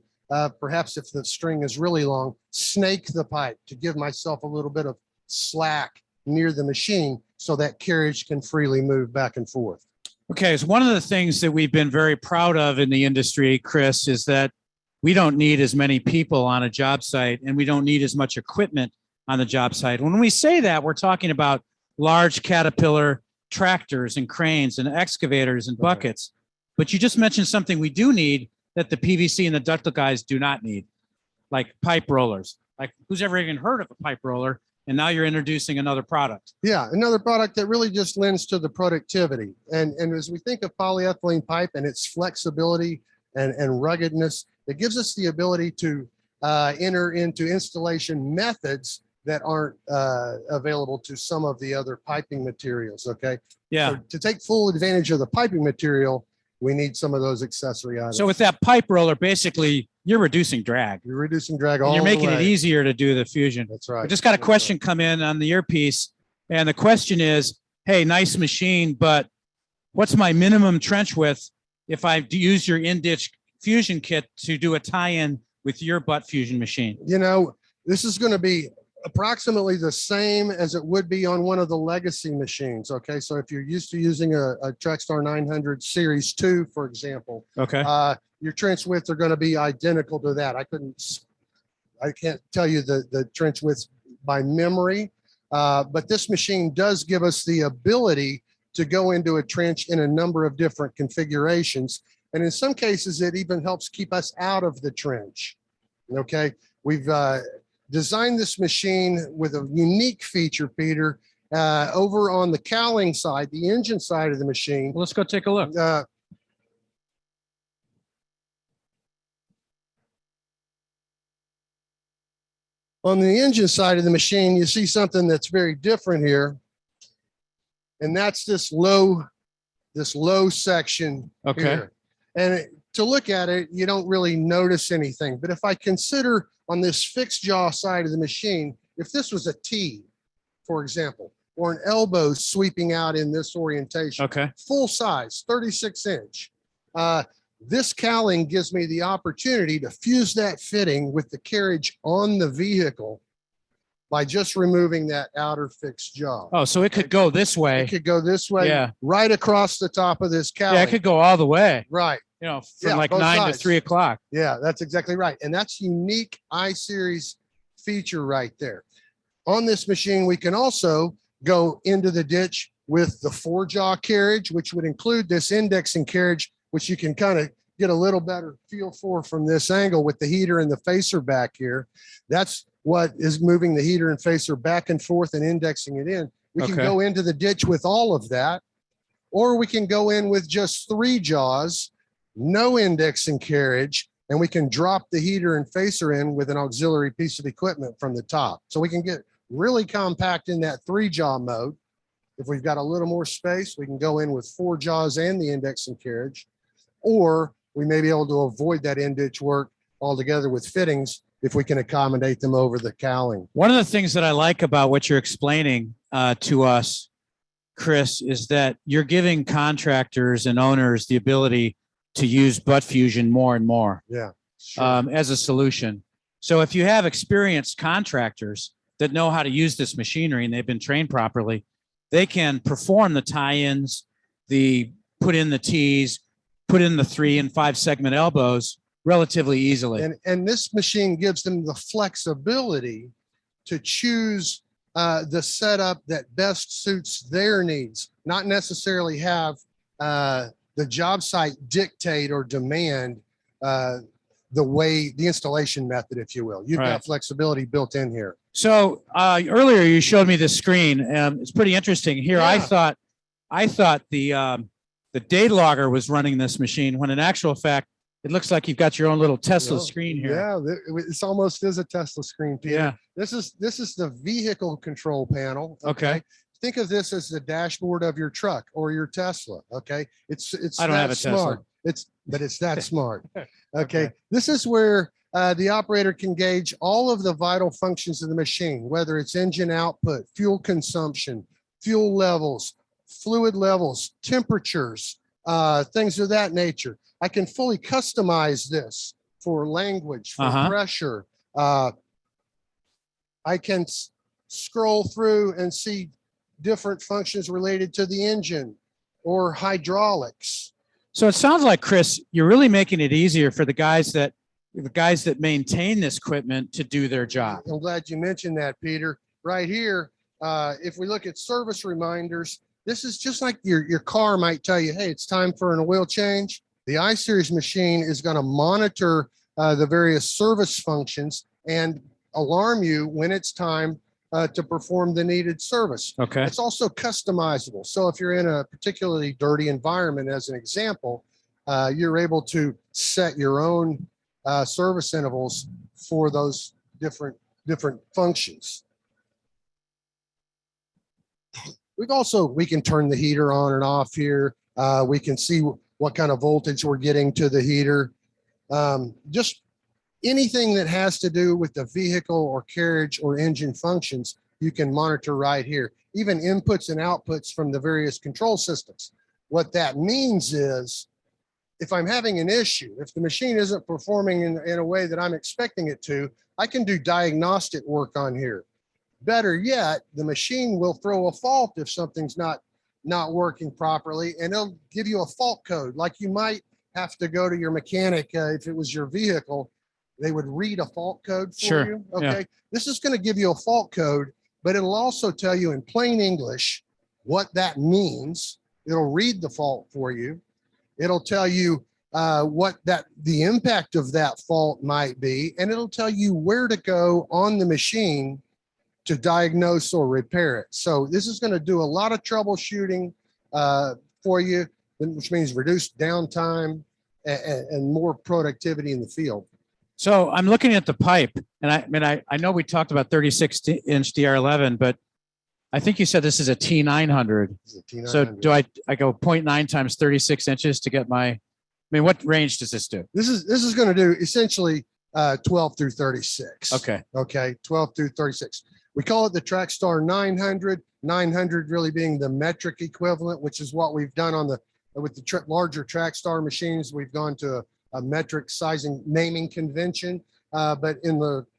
perhaps if the string is really long, snake the pipe to give myself a little bit of slack near the machine so that carriage can freely move back and forth? Okay, so one of the things that we've been very proud of in the industry, Chris, is that we don't need as many people on a job site and we don't need as much equipment on the job site. When we say that, we're talking about large Caterpillar tractors and cranes and excavators and buckets. But you just mentioned something we do need that the PVC and the ductile guys do not need, like pipe rollers. Like, who's ever even heard of a pipe roller? And now you're introducing another product. Yeah, another product that really just lends to the productivity. And as we think of polyethylene pipe and its flexibility and ruggedness, it gives us the ability to enter into installation methods that aren't available to some of the other piping materials. Okay. Yeah. So to take full advantage of the piping material, we need some of those accessory items. So with that pipe roller, basically you're reducing drag. You're reducing drag all And you're the making it way. easier to do the fusion. That's right. I just got a That's question come in on the earpiece. And the question is, hey, nice machine, but what's my minimum trench width if I use your in-ditch fusion kit to do a tie-in with your butt fusion machine? You know, this is going to be approximately the same as it would be on one of the legacy machines. Okay. So if you're used to using a Trackstar 900 Series 2, for example, Okay. your trench widths are going to be identical to that. I can't tell you the trench widths by memory, but this machine does give us the ability to go into a trench in a number of different configurations. And in some cases, it even helps keep us out of the trench. Okay. We've designed this machine with a unique feature, Peter, over on the cowling side, the engine side of the machine. Well, let's go take a look. On the engine side of the machine, you see something that's very different here. And that's this low section Okay. here. And to look at it, you don't really notice anything. But if I consider on this fixed jaw side of the machine, if this was a T, for example, or an elbow sweeping out in this orientation, Okay. full size, 36 inch, this cowling gives me the opportunity to fuse that fitting with the carriage on the vehicle by just removing that outer fixed jaw. Oh, so it could go this way. It could go this way, Yeah. right across the top of this cowling. Yeah, it could go all the way, Right. you know, from Yeah, like both 9 sides. to 3 o'clock. Yeah, that's exactly right. And that's unique I-Series feature right there. On this machine, we can also go into the ditch with the 4-jaw carriage, which would include this indexing carriage, which you can kind of get a little better feel for from this angle with the heater and the facer back here. That's what is moving the heater and facer back and forth and indexing it in. We can Okay. go into the ditch with all of that, or we can go in with just 3 jaws, no indexing carriage, and we can drop the heater and facer in with an auxiliary piece of equipment from the top. So we can get really compact in that 3-jaw mode. If we've got a little more space, we can go in with 4 jaws and the indexing carriage, or we may be able to avoid that in-ditch work altogether with fittings if we can accommodate them over the cowling. One of the things that I like about what you're explaining to us, Chris, is that you're giving contractors and owners the ability to use butt fusion more and more Yeah. Sure. as a solution. So if you have experienced contractors that know how to use this machinery and they've been trained properly, they can perform the tie-ins, put in the T's, put in the 3 and 5 segment elbows relatively easily. And this machine gives them the flexibility to choose the setup that best suits their needs, not necessarily have the job site dictate or demand the installation method, if you will. You've Right. got flexibility built in here. So earlier you showed me this screen. It's pretty interesting. Here, I Yeah. thought the data logger was running this machine, when in actual fact, it looks like you've got your own little Tesla screen here. Yeah, it's almost is a Tesla screen, Peter. Yeah. This is the vehicle control panel. Okay. Think of this as the dashboard of your truck or your Tesla. Okay. It's I don't that have a Tesla. smart. It's that smart. Okay. Okay. This is where the operator can gauge all of the vital functions of the machine, whether it's engine output, fuel consumption, fuel levels, fluid levels, temperatures, things of that nature. I can fully customize this for language, for pressure. I can scroll through and see different functions related to the engine or hydraulics. So it sounds like, Chris, you're really making it easier for the guys that the guys that maintain this equipment to do their job. I'm glad you mentioned that, Peter. Right here, if we look at service reminders, this is just like your car might tell you, hey, it's time for an oil change. The I-Series machine is going to monitor the various service functions and alarm you when it's time to perform the needed service. Okay. It's also customizable. So if you're in a particularly dirty environment, as an example, you're able to set your own service intervals for those different functions. We can turn the heater on and off here. We can see what kind of voltage we're getting to the heater. Just anything that has to do with the vehicle or carriage or engine functions, you can monitor right here. Even inputs and outputs from the various control systems. What that means is, if I'm having an issue, if the machine isn't performing in a way that I'm expecting it to, I can do diagnostic work on here. Better yet, the machine will throw a fault if something's not working properly, and it'll give you a fault code. Like you might have to go to your mechanic if it was your vehicle, they would read a fault code for Sure. you. Okay. Yeah. This is going to give you a fault code, but it'll also tell you in plain English what that means. It'll read the fault for you. It'll tell you what the impact of that fault might be, and it'll tell you where to go on the machine to diagnose or repair it. So this is going to do a lot of troubleshooting for you, which means reduced downtime and more productivity in the field. So I'm looking at the pipe, and I know we talked about 36-inch DR11, but I think you said this is a T900. This is a T900. So do I go 0.9 times 36 inches to get what range does this do? This is going to do essentially 12 through 36. Okay. Okay, 12 through 36. We call it the Trackstar 900. 900 really being the metric equivalent, which is what we've done with the larger Trackstar machines. We've gone to a metric sizing naming convention, but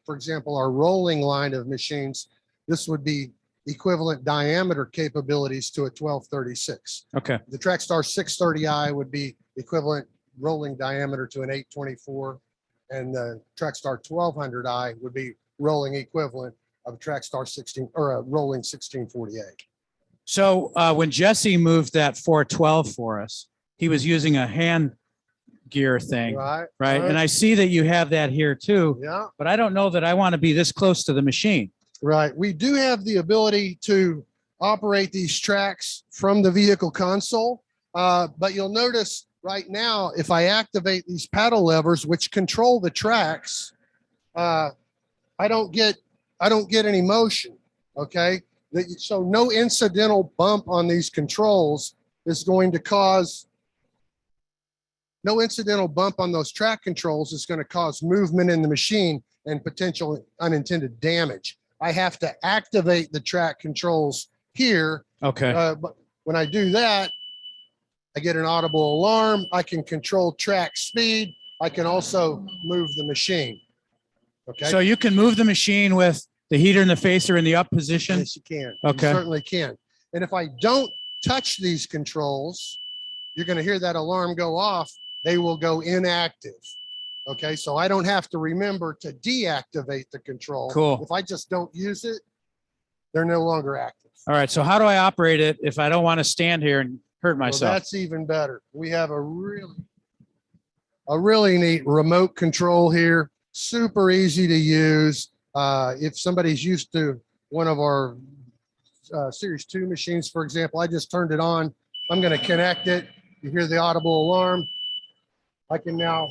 for example, our rolling line of machines, this would be equivalent diameter capabilities to a 1236. Okay. The Trackstar 630i would be equivalent rolling diameter to an 824, and the Trackstar 1200i would be rolling equivalent of a Trackstar 16 or a rolling 1648. So when Jesse moved that 412 for us, he was using a hand gear thing, Right. And I see that you have that here too, Yeah. but I don't know that I want to be this close to the machine. Right. We do have the ability to operate these tracks from the vehicle console, but you'll notice right now, if I activate these paddle levers, which control the tracks, I don't get any motion. Okay. So no incidental bump on these controls is going to cause, no incidental bump on those track controls is going to cause movement in the machine and potential unintended damage. I have to activate the track controls here. Okay. But when I do that, I get an audible alarm. I can control track speed. I can also move the machine. Okay. So you can move the machine with the heater and the facer in the up position? Yes, you can. Okay. You certainly can. And if I don't touch these controls, you're going to hear that alarm go off. They will go inactive. Okay. So I don't have to remember to deactivate the control. Cool. If I just don't use it, they're no longer active. All right. So how do I operate it if I don't want to stand here and hurt Well, myself? that's even better. We have a really neat remote control here. Super easy to use. If somebody's used to one of our Series 2 machines, for example, I just turned it on. I'm going to connect it. You hear the audible alarm. I can now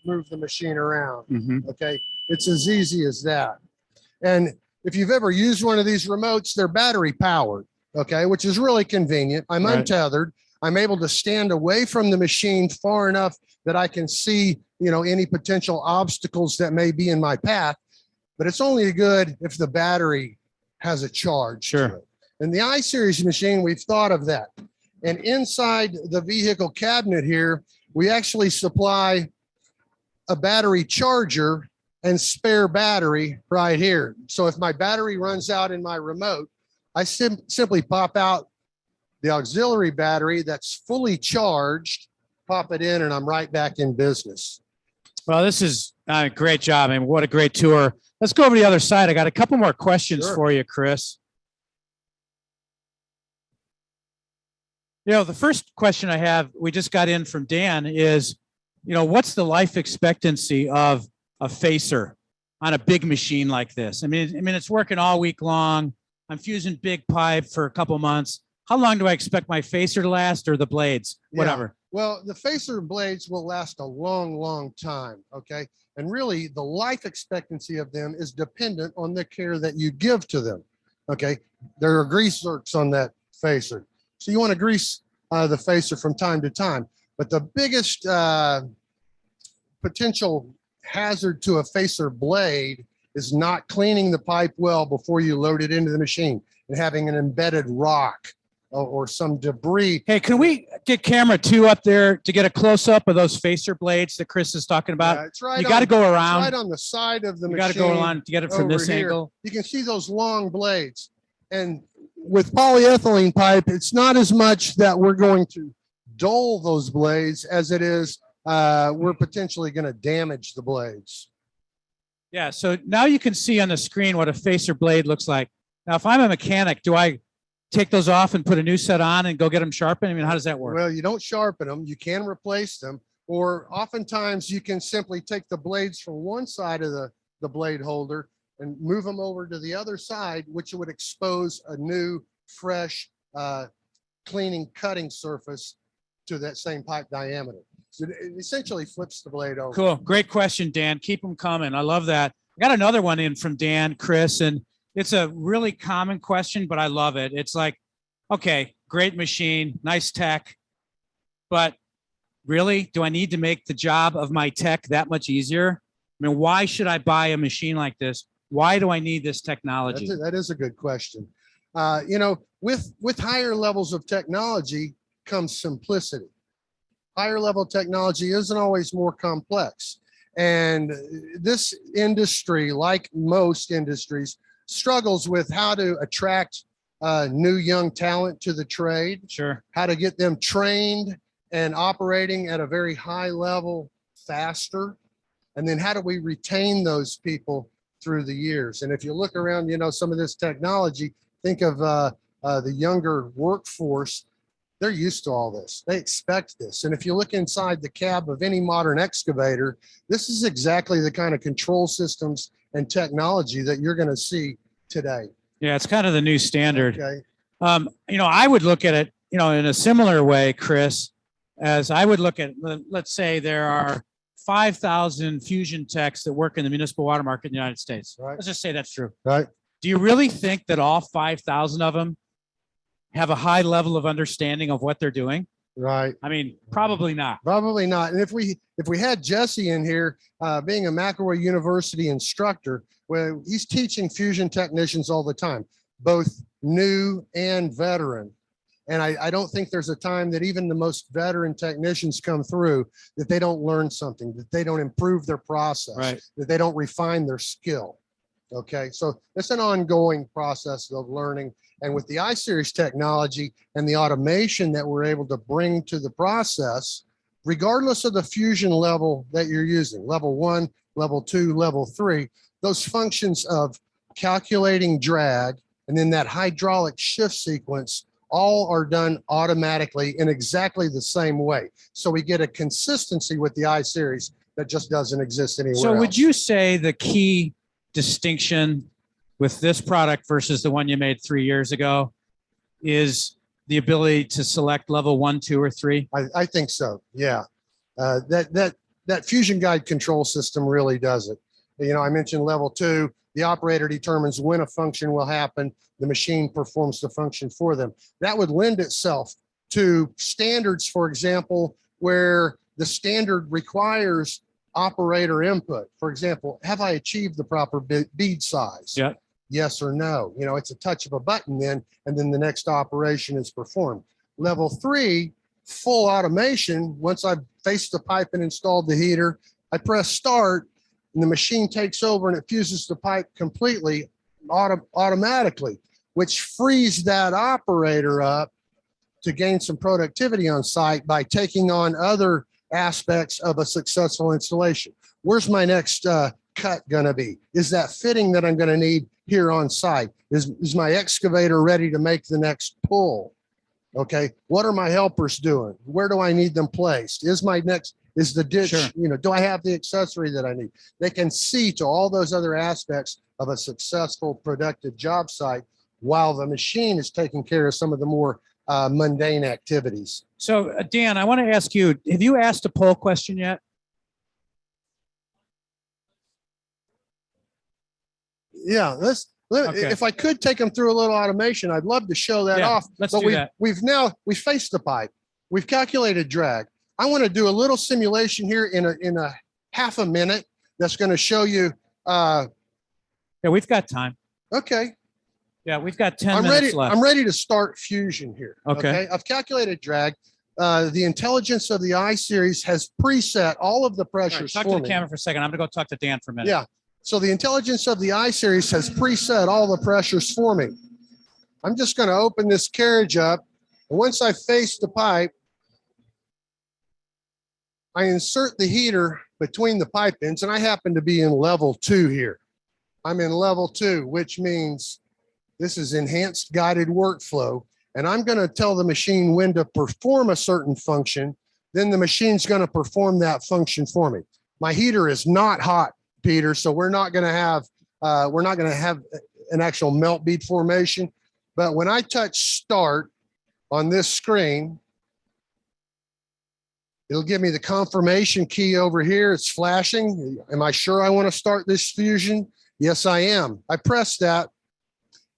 move the machine around. Mhm. Okay. It's as easy as that. And if you've ever used one of these remotes, they're battery powered. Okay. Which is really convenient. I'm Right. untethered. I'm able to stand away from the machine far enough that I can see, any potential obstacles that may be in my path, but it's only good if the battery has a charge. Sure. To it. And the I-Series machine, we've thought of that. And inside the vehicle cabinet here, we actually supply a battery charger and spare battery right here. So if my battery runs out in my remote, I simply pop out the auxiliary battery that's fully charged, pop it in, and I'm right back in business. Well, this is a great job. I mean, what a great tour. Let's go over to the other side. I got a couple more questions Sure. for you, Chris. The first question I have, we just got in from Dan, is, what's the life expectancy of a facer on a big machine like this? I mean, it's working all week long. I'm fusing big pipe for a couple months. How long do I expect my facer to last, or the blades, whatever? Well, the facer blades will last a long, long time. Okay. And really, the life expectancy of them is dependent on the care that you give to them. Okay. There are grease zerks on that facer. So you want to grease the facer from time to time. But the biggest potential hazard to a facer blade is not cleaning the pipe well before you load it into the machine and having an embedded rock or some debris. Hey, can we get camera 2 up there to get a close up of those facer blades that Chris is talking about? Yeah, it's right. You got to go It's around. right on the side of the You machine. got to go around to get it from this over here. angle. You can see those long blades. And with polyethylene pipe, it's not as much that we're going to dull those blades as it is we're potentially going to damage the blades. Yeah. So now you can see on the screen what a facer blade looks like. Now, if I'm a mechanic, do I take those off and put a new set on and go get them sharpened? I mean, how does that work? Well, you don't sharpen them. You can replace them, or oftentimes you can simply take the blades from one side of the blade holder and move them over to the other side, which would expose a new, fresh cleaning cutting surface to that same pipe diameter. So it essentially flips the blade over. Cool. Great question, Dan. Keep them coming. I love that. I got another one in from Dan, Chris, and it's a really common question, but I love it. It's like, okay, great machine, nice tech, but really, do I need to make the job of my tech that much easier? I mean, why should I buy a machine like this? Why do I need this technology? That is a good question. With higher levels of technology comes simplicity. Higher level technology isn't always more complex. And this industry, like most industries, struggles with how to attract new young talent to the trade, Sure. how to get them trained and operating at a very high level faster. And then how do we retain those people through the years? And if you look around, some of this technology, think of the younger workforce, they're used to all this. They expect this. And if you look inside the cab of any modern excavator, this is exactly the kind of control systems and technology that you're going to see today. Yeah, it's kind of the new standard. Okay. I would look at it, in a similar way, Chris, as I would look at, let's say there are 5,000 fusion techs that work in the municipal water market in the United States. Right. Let's just say that's true. Right. Do you really think that all 5,000 of them have a high level of understanding of what they're doing? Right. I mean, probably not. Probably not. And if we had Jesse in here, being a McElroy University instructor, well, he's teaching fusion technicians all the time, both new and veteran. And I don't think there's a time that even the most veteran technicians come through that they don't learn something, that they don't improve their process, Right. that they don't refine their skill. Okay. So it's an ongoing process of learning. And with the I-Series technology and the automation that we're able to bring to the process, regardless of the fusion level that you're using, level 1, level 2, level 3, those functions of calculating drag and then that hydraulic shift sequence all are done automatically in exactly the same way. So we get a consistency with the I-Series that just doesn't exist anywhere So would else. you say the key distinction with this product versus the one you made 3 years ago is the ability to select level 1, 2, or 3? I think so. Yeah. That fusion guide control system really does it. I mentioned level 2, the operator determines when a function will happen. The machine performs the function for them. That would lend itself to standards, for example, where the standard requires operator input. For example, have I achieved the proper bead size? Yeah. Yes or no. It's a touch of a button then, and then the next operation is performed. Level 3, full automation. Once I've faced the pipe and installed the heater, I press start and the machine takes over and it fuses the pipe completely automatically, which frees that operator up to gain some productivity on site by taking on other aspects of a successful installation. Where's my next cut going to be? Is that fitting that I'm going to need here on site? Is my excavator ready to make the next pull? Okay. What are my helpers doing? Where do I need them placed? Is the ditch, Sure. do I have the accessory that I need? They can see to all those other aspects of a successful, productive job site while the machine is taking care of some of the more mundane activities. So Dan, I want to ask you, have you asked a poll question yet? Yeah, Okay. if I could take them through a little automation, I'd love to show that Yeah, off. let's But do that. we faced the pipe. We've calculated drag. I want to do a little simulation here in a half a minute. That's going to show you. Yeah, we've got time. Okay. Yeah, we've got 10 I'm minutes ready. left. I'm ready to start fusion here. Okay. I've calculated drag. The intelligence of the I series has preset all of the All right, pressures talk for to the me. camera for a second. I'm going to go talk to Dan for a minute. Yeah. So the intelligence of the I series has preset all the pressures for me. I'm just going to open this carriage up. And once I face the pipe, I insert the heater between the pipe ends, and I happen to be in level 2 here. I'm in level 2, which means this is enhanced guided workflow. And I'm going to tell the machine when to perform a certain function. Then the machine's going to perform that function for me. My heater is not hot, Peter, so we're not going to have an actual melt bead formation. But when I touch start on this screen, it'll give me the confirmation key over here. It's flashing. Am I sure I want to start this fusion? Yes, I am. I press that.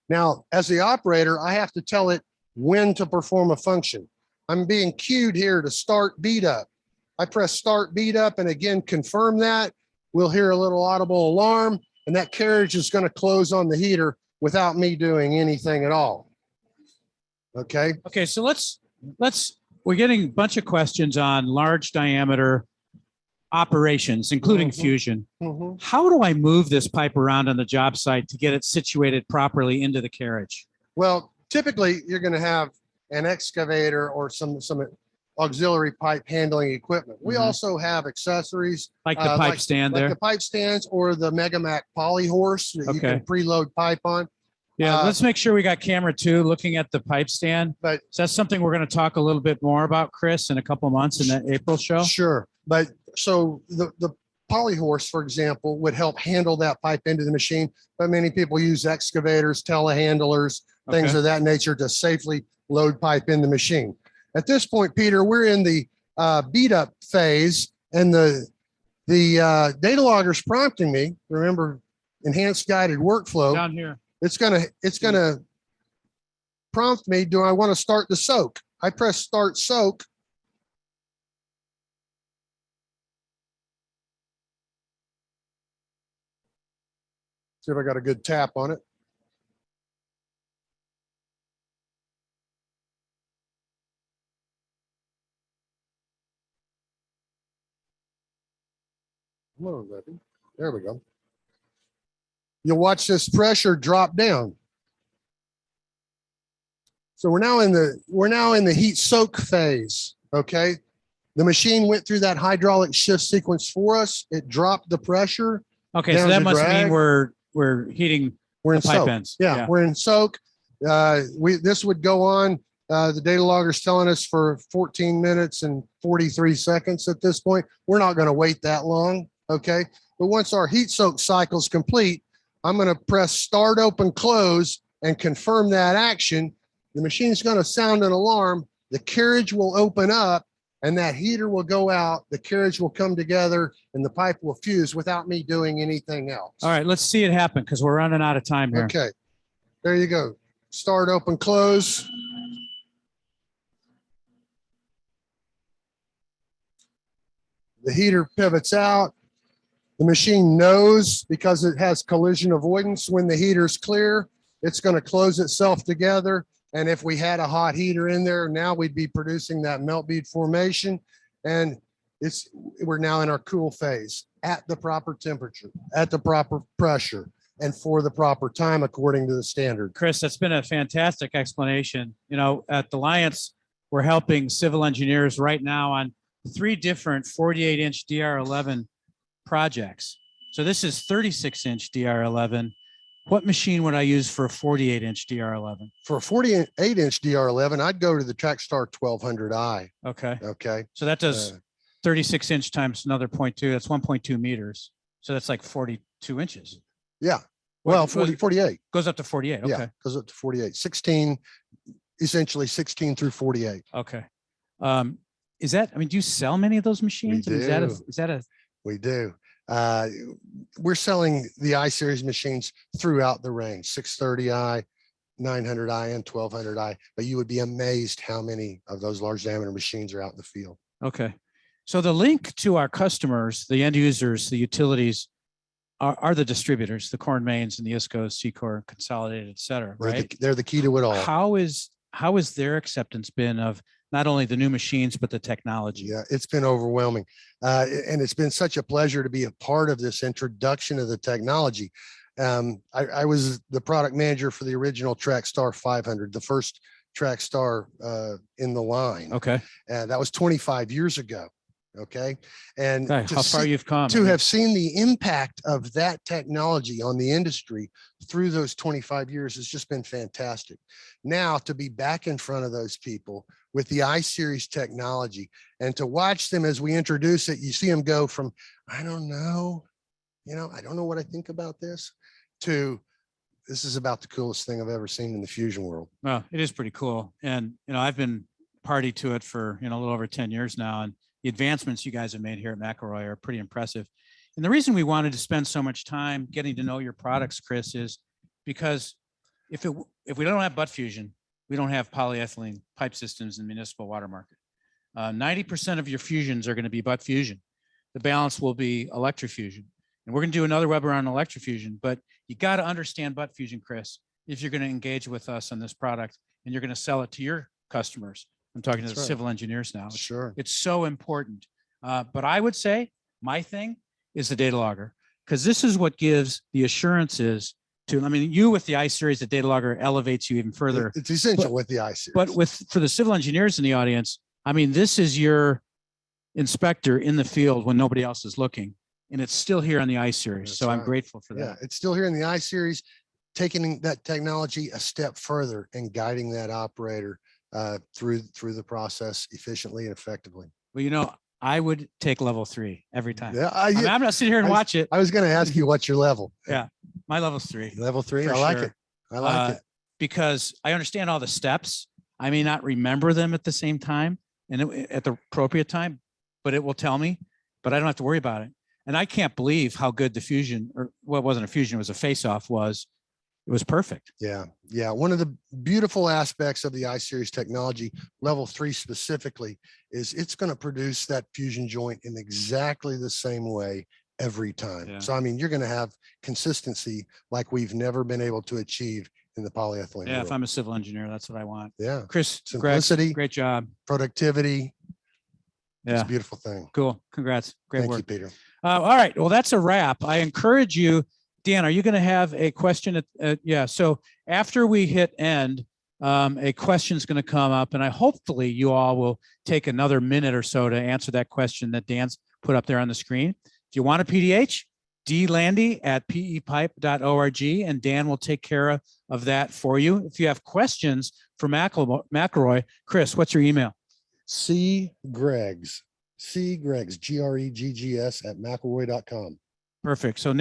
Now, as the operator, I have to tell it when to perform a function. I'm being cued here to start bead up. I press start bead up and again, confirm that. We'll hear a little audible alarm and that carriage is going to close on the heater without me doing anything at all. Okay. Okay, so we're getting a bunch of questions on large diameter operations, including Mhm. fusion. Mhm. How do I move this pipe around on the job site to get it situated properly into the carriage? Well, typically you're going to have an excavator or some auxiliary pipe handling equipment. We Mhm. also have accessories Like the pipe stand like there? the pipe stands or the MegaMac poly horse that you Okay. can preload pipe on. Yeah, let's make sure we got camera 2 looking at the pipe stand. But So that's something we're going to talk a little bit more about, Chris, in a couple of months in the April show. sure. But so the poly horse, for example, would help handle that pipe into the machine. But many people use excavators, telehandlers, things Okay. of that nature to safely load pipe in the machine. At this point, Peter, we're in the beat up phase, and the data logger's prompting me. Remember, enhanced guided workflow. Down here. It's gonna prompt me. Do I want to start the soak? I press start soak. See if I got a good tap on it. Come on, baby. There we go. You'll watch this pressure drop down. So we're now in the heat soak phase. Okay. The machine went through that hydraulic shift sequence for us. It dropped the pressure. Okay, so Down that to must drag. mean we're heating We're in the pipe soak. ends. Yeah, we're in soak. This would go on. The data logger's telling us for 14 minutes and 43 seconds at this point. We're not going to wait that long. Okay. But once our heat soak cycle is complete, I'm going to press start, open, close, and confirm that action. The machine's going to sound an alarm. The carriage will open up and that heater will go out. The carriage will come together and the pipe will fuse without me doing anything else. All right, let's see it happen because we're running out of time here. Okay. There you go. Start, open, close. The heater pivots out. The machine knows because it has collision avoidance. When the heater's clear, it's going to close itself together. And if we had a hot heater in there, now we'd be producing that melt bead formation. And we're now in our cool phase at the proper temperature, at the proper pressure, and for the proper time according to the standard. Chris, that's been a fantastic explanation. You know, at the Alliance, we're helping civil engineers right now on 3 different 48-inch DR11 projects. So this is 36-inch DR11. What machine would I use for a 48-inch DR11? For a 48-inch DR11, I'd go to the Trackstar 1200i. Okay. Okay. So that does 36-inch times another 0.2. That's 1.2 meters. So that's like 42 inches. Yeah. Well, What- 48. Goes up to 48. Okay. Yeah. Goes up to 48. 16, essentially 16 through 48. Okay. Is that, I mean, do you sell many of those machines? I mean, do. is that a, We do. We're selling the I-Series machines throughout the range, 630i, 900i, and 1200i. But you would be amazed how many of those large diameter machines are out in the field. okay. So the link to our customers, the end users, the utilities are the distributors, the Core & Mains and the ISCOs, C-Core, Consolidated, et cetera, right? They're the key to it all. How is their acceptance been of not only the new machines, but the technology? Yeah, it's been overwhelming. And it's been such a pleasure to be a part of this introduction of the technology. I was the product manager for the original Trackstar 500, the first Trackstar in the line. Okay. That was 25 years ago. Okay. And Okay, how far you've come. to have seen the impact of that technology on the industry through those 25 years has just been fantastic. Now to be back in front of those people with the I-Series technology and to watch them as we introduce it, you see them go from, I don't know, I don't know what I think about this, to this is about the coolest thing I've ever seen in the fusion world. Well, it is pretty cool. And, I've been party to it for, a little over 10 years now. And the advancements you guys have made here at McElroy are pretty impressive. And the reason we wanted to spend so much time getting to know your products, Chris, is because if we don't have butt fusion, we don't have polyethylene pipe systems in the municipal water market. 90% of your fusions are going to be butt fusion. The balance will be electrofusion. And we're going to do another webinar on electrofusion, but you got to understand butt fusion, Chris, if you're going to engage with us on this product and you're going to sell it to your customers. I'm talking to That's the right. civil engineers now. Sure. It's so important. But I would say my thing is the data logger, because this is what gives the assurances to, you with the I-Series, the data logger elevates you even further. It's essential with the I-Series. But for the civil engineers in the audience, this is your inspector in the field when nobody else is looking, and it's still here on the I-Series. That's So I'm right. grateful for that. Yeah, it's still here in the I-Series, taking that technology a step further and guiding that operator through the process efficiently and effectively. Well, I would take level 3 every time. Yeah, I'm not sitting here and watch it. I was going to ask you what's your level. Yeah, my level's 3. Level 3. For I like sure. it. I like it. Because I understand all the steps. I may not remember them at the same time and at the appropriate time, but it will tell me, but I don't have to worry about it. And I can't believe how good the fusion, or well, it wasn't a fusion, it was a face-off, was. It was perfect. Yeah. Yeah. One of the beautiful aspects of the I-Series technology, level 3 specifically, is it's going to produce that fusion joint in exactly the same way every time. Yeah. So, you're going to have consistency like we've never been able to achieve in the polyethylene Yeah, world. if I'm a civil engineer, that's what I want. Yeah. Chris, Simplicity, great job. productivity. It's Yeah, a beautiful thing. cool. Congrats. Great Thank work. you, Peter. All right. Well, that's a wrap. I encourage you, Dan, are you going to have a question? Yeah. So after we hit end, a question is going to come up, and hopefully you all will take another minute or so to answer that question that Dan's put up there on the screen. If you want a PDH, dlandy@pepipe.org, and Dan will take care of that for you. If you have questions for McElroy, Chris, what's your email? Greggs, Greggs, GREGGS @McElroy.com. Perfect. So